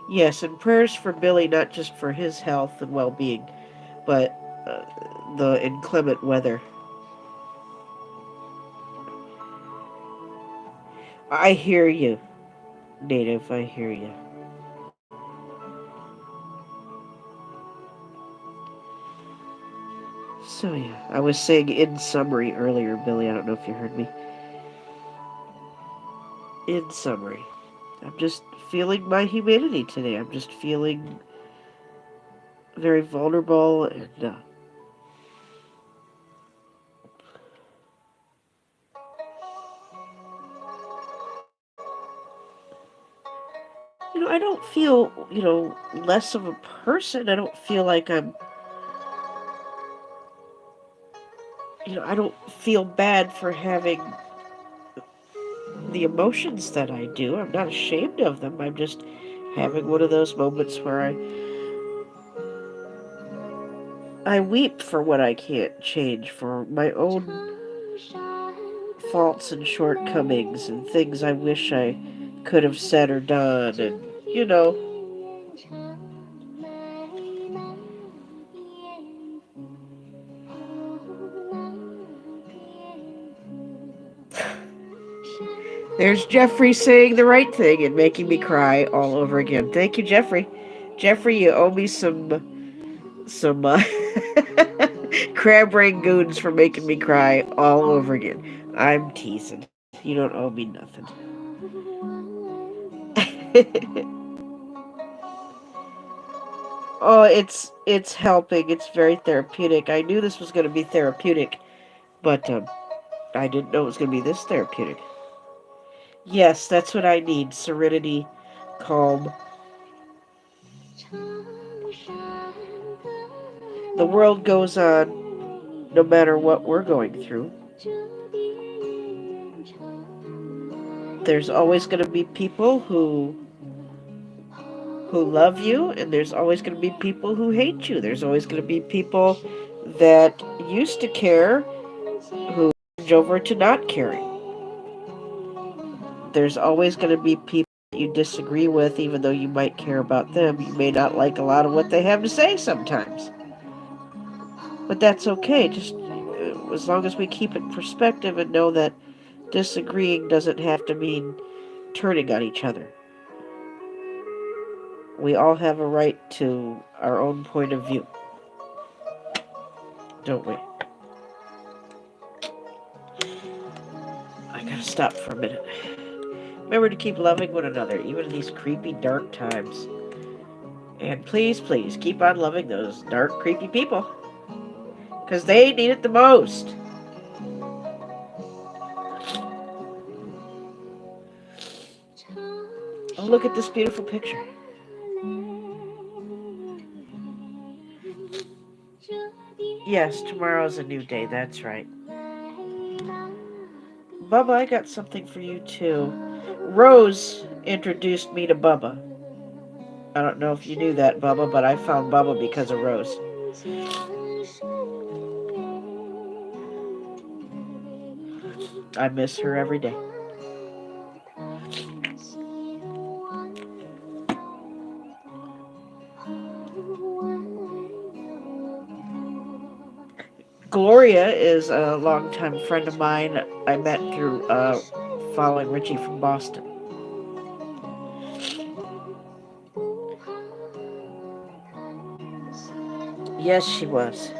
Yes, and prayers for Billy, not just for his health and well-being, but the inclement weather. I hear you, Native. I hear you. So yeah, I was saying in summary earlier, Billy. I don't know if you heard me. In summary, I'm just feeling my humanity today. I'm just feeling very vulnerable and I don't feel, less of a person. I don't feel like I don't feel bad for having the emotions that I do. I'm not ashamed of them. I'm just having one of those moments where I weep for what I can't change, for my own faults and shortcomings and things I wish I could have said or done, and you know. There's Jeffrey saying the right thing and making me cry all over again. Thank you, Jeffrey. Jeffrey, you owe me some crab rangoons for making me cry all over again. I'm teasing. You don't owe me nothing. Oh, it's helping. It's very therapeutic. I knew this was going to be therapeutic, but I didn't know it was going to be this therapeutic. Yes, that's what I need. Serenity, calm. The world goes on no matter what we're going through. There's always going to be people who love you, and there's always going to be people who hate you. There's always going to be people that used to care who change over to not caring. There's always going to be people that you disagree with, even though you might care about them. You may not like a lot of what they have to say sometimes. But that's okay. Just as long as we keep it in perspective and know that disagreeing doesn't have to mean turning on each other. We all have a right to our own point of view, don't we? I gotta stop for a minute. Remember to keep loving one another, even in these creepy, dark times. And please, please, keep on loving those dark, creepy people. Because they need it the most. Oh, look at this beautiful picture. Yes, tomorrow's a new day, that's right. Bubba, I got something for you too. Rose introduced me to Bubba. I don't know if you knew that, Bubba, but I found Bubba because of Rose. I miss her every day. Gloria is a longtime friend of mine. I met through following Richie from Boston. Yes, she was.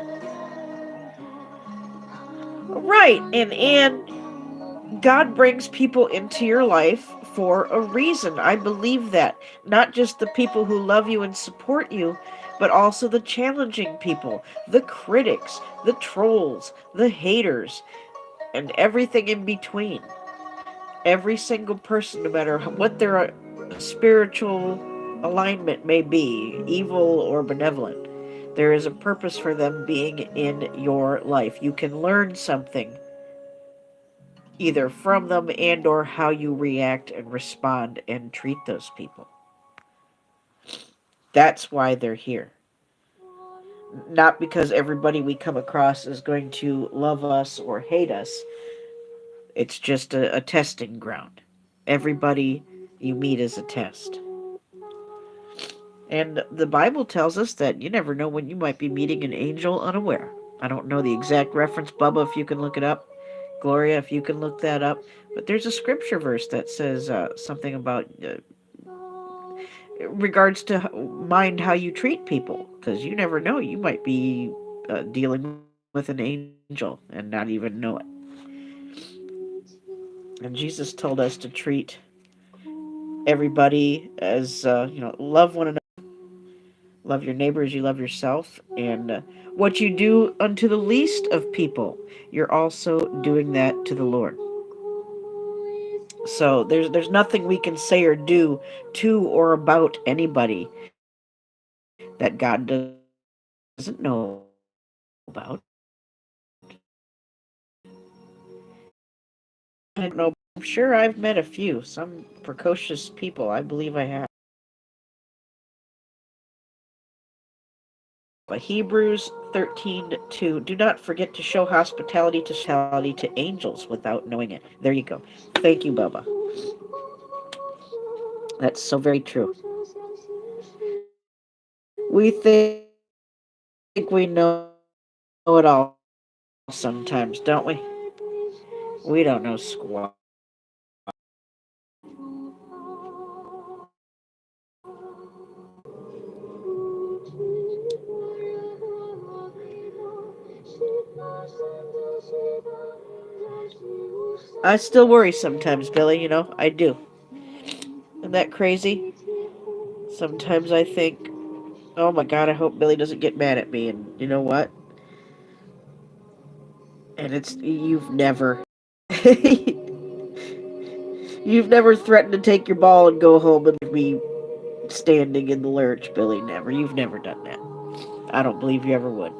Right, and God brings people into your life for a reason. I believe that. Not just the people who love you and support you, but also the challenging people, the critics, the trolls, the haters, and everything in between. Every single person, no matter what their spiritual alignment may be, evil or benevolent, there is a purpose for them being in your life. You can learn something either from them and or how you react and respond and treat those people. That's why they're here. Not because everybody we come across is going to love us or hate us. It's just a testing ground. Everybody you meet is a test. And the Bible tells us that you never know when you might be meeting an angel unaware. I don't know the exact reference, Bubba, if you can look it up. Gloria, if you can look that up. But there's a scripture verse that says something about regards to mind how you treat people, because you never know. You might be dealing with an angel and not even know it. And Jesus told us to treat everybody as, love one another. Love your neighbor as you love yourself. And what you do unto the least of people, you're also doing that to the Lord. So there's nothing we can say or do to or about anybody that God doesn't know about. I don't know. I'm sure I've met a few, some precocious people. I believe I have. But Hebrews 13:2. Do not forget to show hospitality to angels without knowing it. There you go. Thank you, Bubba. That's so very true. We think we know it all sometimes, don't we? We don't know squat. I still worry sometimes, Billy, I do. Isn't that crazy? Sometimes I think, oh my god, I hope Billy doesn't get mad at me. And you know what? And you've never. You've never threatened to take your ball and go home and leave me standing in the lurch, Billy. Never. You've never done that. I don't believe you ever would.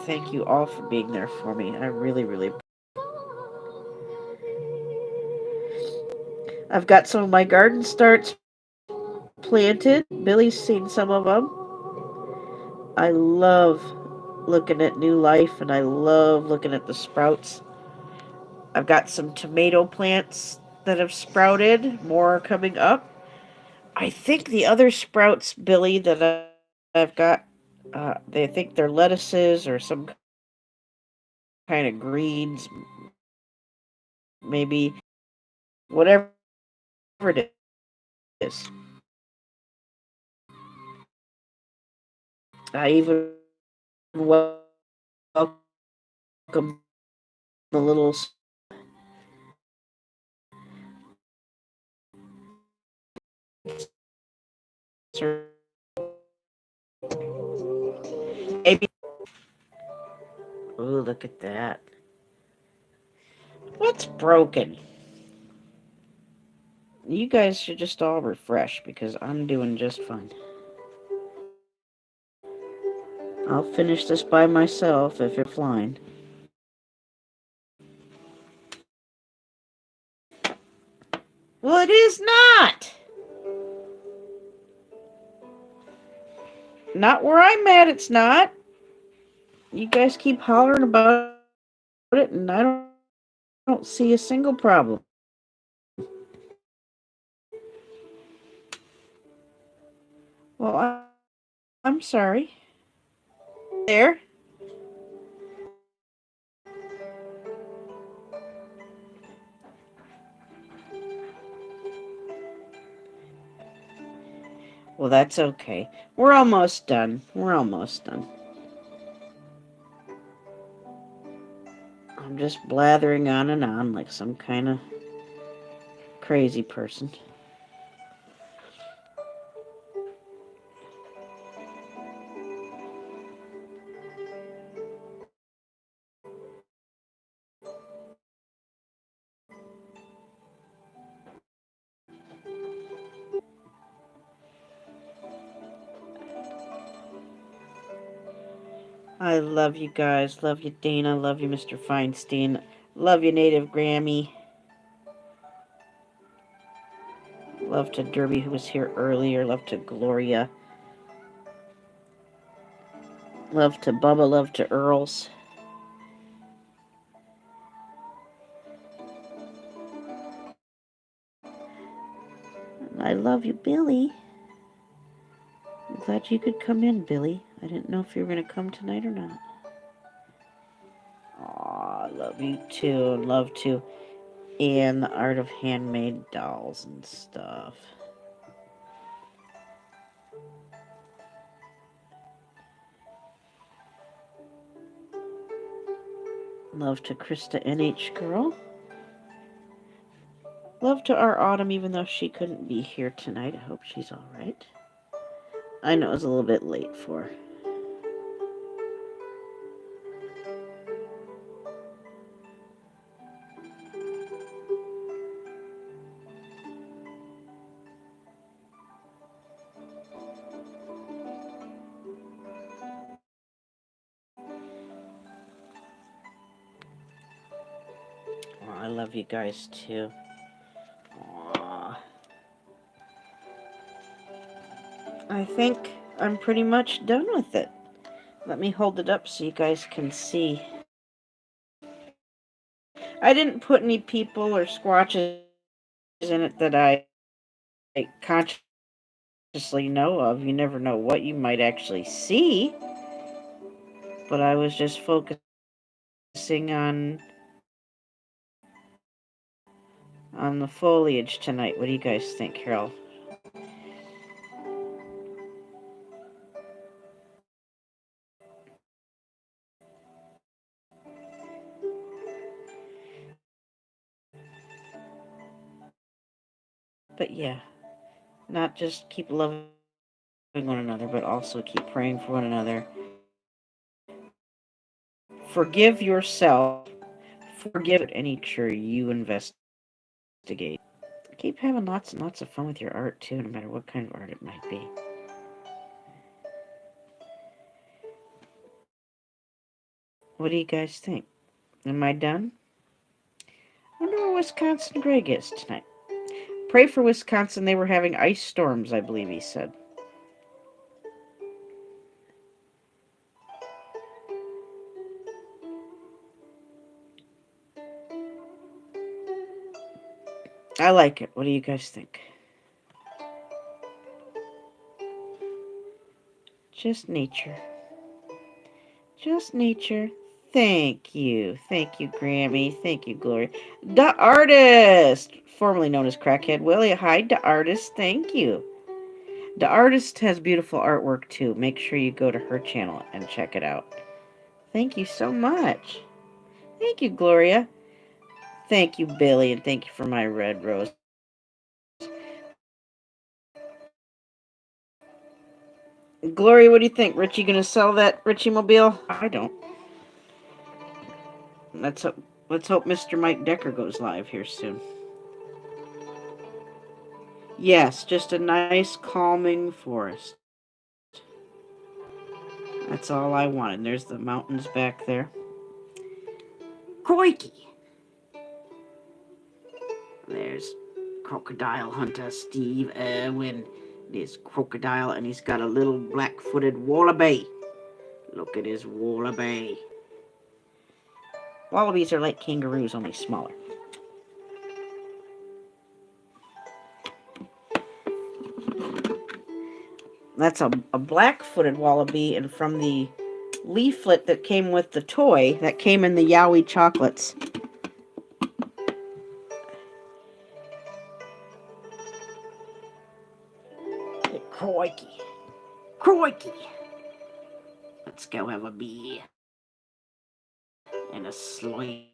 Thank you all for being there for me. I really, really. I've got some of my garden starts planted. Billy's seen some of them. I love looking at new life and I love looking at the sprouts. I've got some tomato plants that have sprouted. More are coming up. I think the other sprouts, Billy, that I've got, they think they're lettuces or some kind of greens, maybe whatever it is. I even welcome the little maybe. Oh, look at that. What's broken? You guys should just all refresh because I'm doing just fine. I'll finish this by myself if you're flying. Well, it is not. Not where I'm at, it's not. You guys keep hollering about it, and I don't see a single problem. Well, I'm sorry. There. Well, that's okay. We're almost done. We're almost done. I'm just blathering on and on like some kind of crazy person. I love you guys. Love you, Dana. Love you, Mr. Feinstein. Love you, Native Grammy. Love to Derby, who was here earlier. Love to Gloria. Love to Bubba. Love to Earls. I love you, Billy. I'm glad you could come in, Billy. I didn't know if you were going to come tonight or not. Aw, I love you too. And love to Anne, the art of handmade dolls and stuff. Love to Krista NH Girl. Love to our Autumn, even though she couldn't be here tonight. I hope she's alright. I know it's a little bit late for her. Oh, I love you guys too. Aww. I think I'm pretty much done with it. Let me hold it up so you guys can see. I didn't put any people or squatches in it that I consciously know of. You never know what you might actually see. But I was just focusing on the foliage tonight. What do you guys think, Carol? But yeah, not just keep loving one another, but also keep praying for one another. Forgive yourself. Forgive any nature you investigate. Keep having lots and lots of fun with your art too, no matter what kind of art it might be. What do you guys think? Am I done? I wonder where Wisconsin Greg is tonight. Pray for Wisconsin. They were having ice storms, I believe he said. I like it. What do you guys think? Just nature. Just nature. Thank you. Thank you, Grammy. Thank you, Gloria. The Artist, formerly known as Crackhead Willie. Hi, The Artist. Thank you. The Artist has beautiful artwork too. Make sure you go to her channel and check it out. Thank you so much. Thank you, Gloria. Thank you, Billy, and thank you for my red rose. Gloria, what do you think? Richie gonna sell that Richie Mobile? I don't. Let's hope Mr. Mike Decker goes live here soon. Yes, just a nice calming forest. That's all I wanted. There's the mountains back there. Crikey! There's crocodile hunter Steve Irwin. This crocodile, and he's got a little black-footed wallaby. Look at his wallaby. Wallabies are like kangaroos, only smaller. That's a black-footed wallaby, and from the leaflet that came with the toy, that came in the Yowie chocolates. Crikey. Crikey. Let's go have a beer. And a sleep.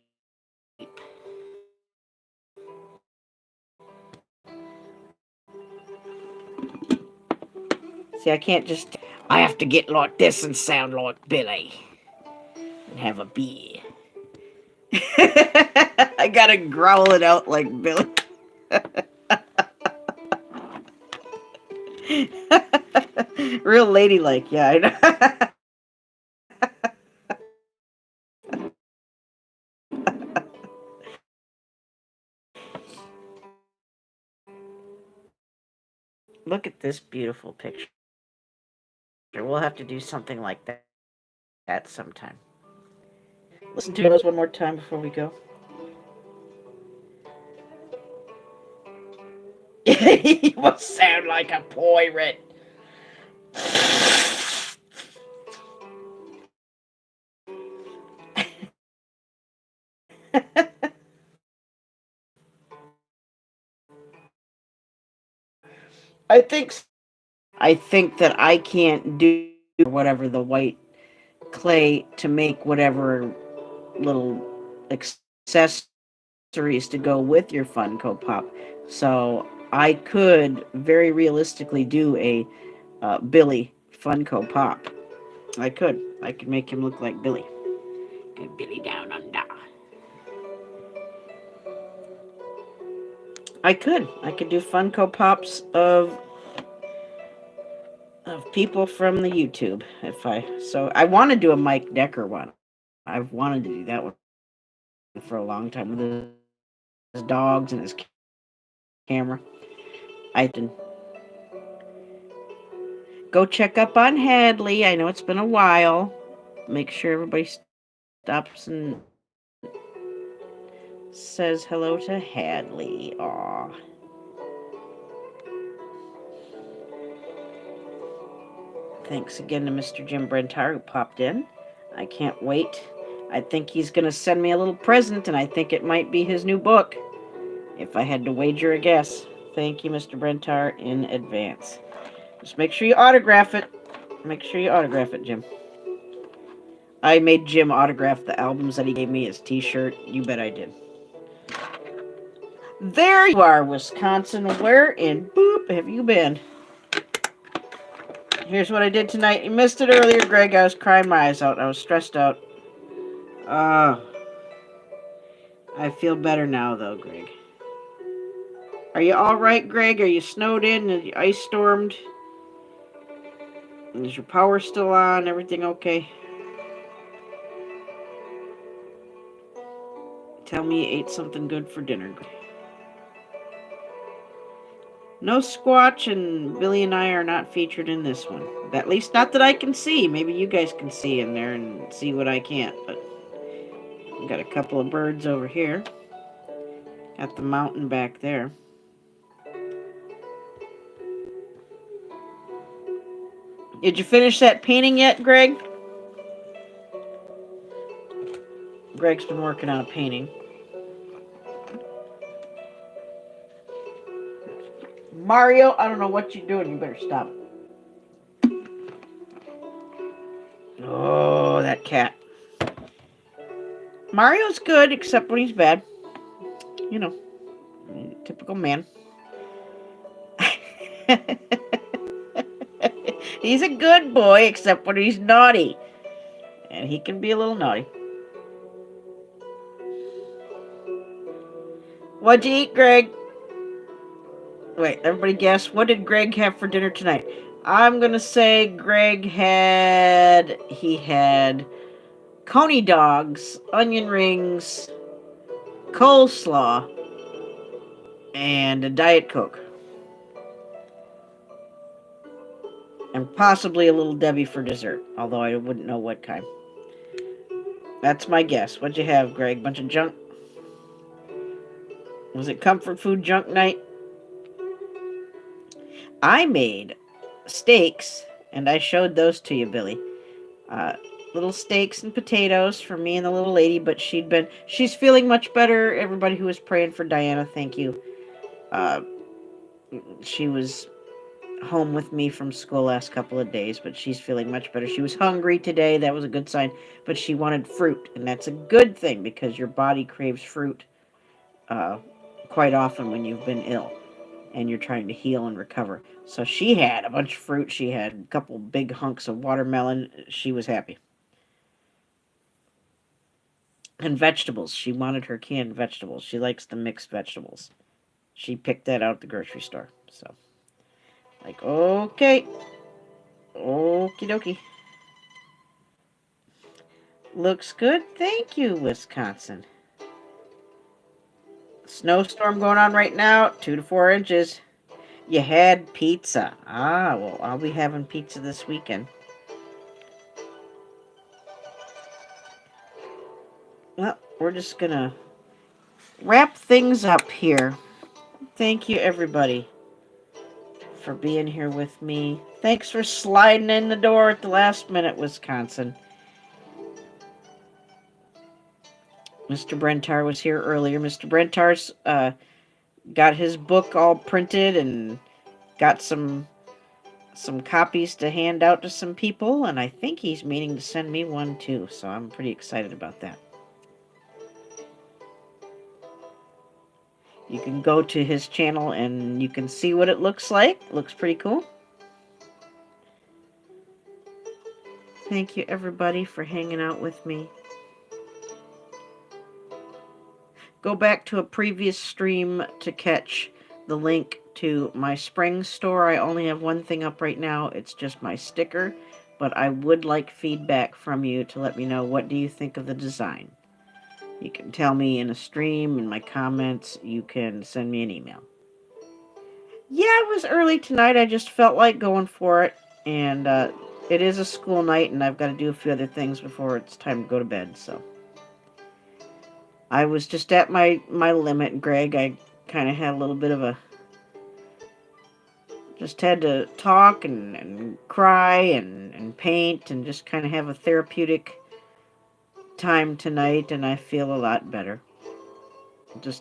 See, I can't just... I have to get like this and sound like Billy. And have a beer. I gotta growl it out like Billy. Real ladylike, yeah, I know. Look at this beautiful picture. We'll have to do something like that sometime. Listen to those one more time before we go. You must sound like a pirate. I think that I can't do whatever the white clay to make whatever little accessories to go with your Funko Pop. So I could very realistically do a Billy Funko Pop. I could make him look like Billy. Billy down under. I could do Funko Pops of people from the YouTube I want to do a Mike Decker one. I've wanted to do that one for a long time with his dogs and his camera. I can go check up on Hadley. I know it's been a while. Make sure everybody stops and says hello to Hadley. Aw. Thanks again to Mr. Jim Brentar who popped in. I can't wait. I think he's going to send me a little present, and I think it might be his new book, if I had to wager a guess. Thank you, Mr. Brentar, in advance. Just make sure you autograph it. Make sure you autograph it, Jim. I made Jim autograph the albums that he gave me as t-shirt. You bet I did. There you are, Wisconsin. Where in boop have you been? Here's what I did tonight. You missed it earlier, Greg. I was crying my eyes out. I was stressed out. I feel better now, though, Greg. Are you all right, Greg? Are you snowed in? Are you ice stormed? Is your power still on? Everything okay? Tell me you ate something good for dinner, Greg. No Squatch, and Billy and I are not featured in this one. At least not that I can see. Maybe you guys can see in there and see what I can't. But I've got a couple of birds over here. Got the mountain back there. Did you finish that painting yet, Greg? Greg's been working on a painting. Mario, I don't know what you're doing. You better stop. Oh, that cat. Mario's good, except when he's bad. You know, typical man. He's a good boy, except when he's naughty. And he can be a little naughty. What'd you eat, Greg? Wait, everybody guess. What did Greg have for dinner tonight? I'm going to say Greg had... He had coney dogs, onion rings, coleslaw, and a Diet Coke. And possibly a Little Debbie for dessert, although I wouldn't know what kind. That's my guess. What'd you have, Greg? Bunch of junk? Was it comfort food junk night? I made steaks, and I showed those to you, Billy. Little steaks and potatoes for me and the little lady, but she's feeling much better. Everybody who was praying for Diana, thank you. She was home with me from school last couple of days, but she's feeling much better. She was hungry today. That was a good sign, but she wanted fruit, and that's a good thing because your body craves fruit quite often when you've been ill and you're trying to heal and recover. So she had a bunch of fruit. She had a couple big hunks of watermelon. She was happy. And vegetables. She wanted her canned vegetables. She likes the mixed vegetables. She picked that out at the grocery store. So, like, okay. Okie dokie. Looks good. Thank you, Wisconsin. Snowstorm going on right now. 2 to 4 inches. You had pizza. Ah, well, I'll be having pizza this weekend. Well, we're just gonna wrap things up here. Thank you, everybody, for being here with me. Thanks for sliding in the door at the last minute, Wisconsin. Mr. Brentar was here earlier. Mr. Brentar's got his book all printed and got some copies to hand out to some people, and I think he's meaning to send me one too, so I'm pretty excited about that. You can go to his channel and you can see what it looks like. It looks pretty cool. Thank you, everybody, for hanging out with me. Go back to a previous stream to catch the link to my spring store. I only have one thing up right now. It's just my sticker, but I would like feedback from you to let me know, what do you think of the design? You can tell me in a stream, in my comments. You can send me an email. Yeah, it was early tonight. I just felt like going for it. And it is a school night, and I've got to do a few other things before it's time to go to bed. So I was just at my limit, Greg. I kind of had a little bit of a... Just had to talk and cry and paint and just kind of have a therapeutic time tonight, and I feel a lot better.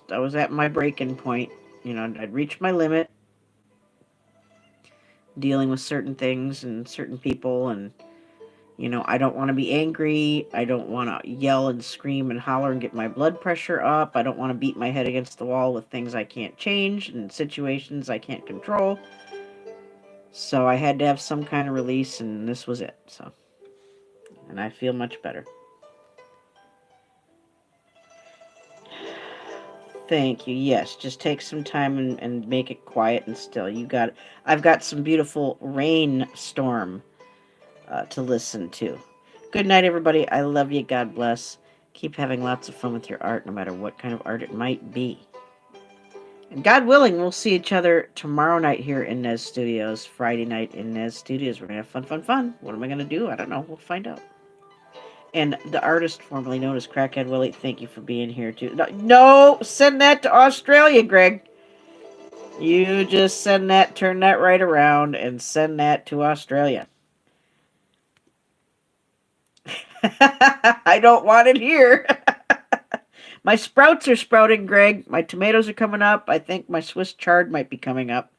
I was at my breaking point. You know, I'd reached my limit dealing with certain things and certain people, and You know, I don't want to be angry. I don't want to yell and scream and holler and get my blood pressure up. I don't want to beat my head against the wall with things I can't change and situations I can't control. So I had to have some kind of release, and this was it. So, and I feel much better. Thank you. Yes, just take some time and make it quiet and still. You got. I've got some beautiful rainstorm to listen to. Good night, everybody. I love you. God bless. Keep having lots of fun with your art, no matter what kind of art it might be. And God willing, we'll see each other tomorrow night here in Nez Studios. Friday night in Nez Studios. We're gonna have fun, fun, fun. What am I gonna do? I don't know. We'll find out. And the artist formerly known as Crackhead Willie, thank you for being here too. No, no, send that to Australia, Greg. You just send that, turn that right around, and send that to Australia. I don't want it here. My sprouts are sprouting, Greg. My tomatoes are coming up. I think my Swiss chard might be coming up.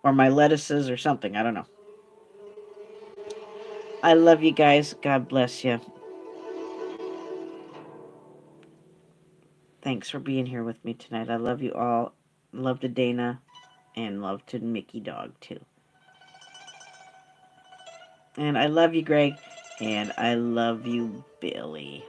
Or my lettuces or something. I don't know. I love you guys. God bless you. Thanks for being here with me tonight. I love you all. Love to Dana. And love to Mickey Dog, too. And I love you, Greg. And I love you, Billy.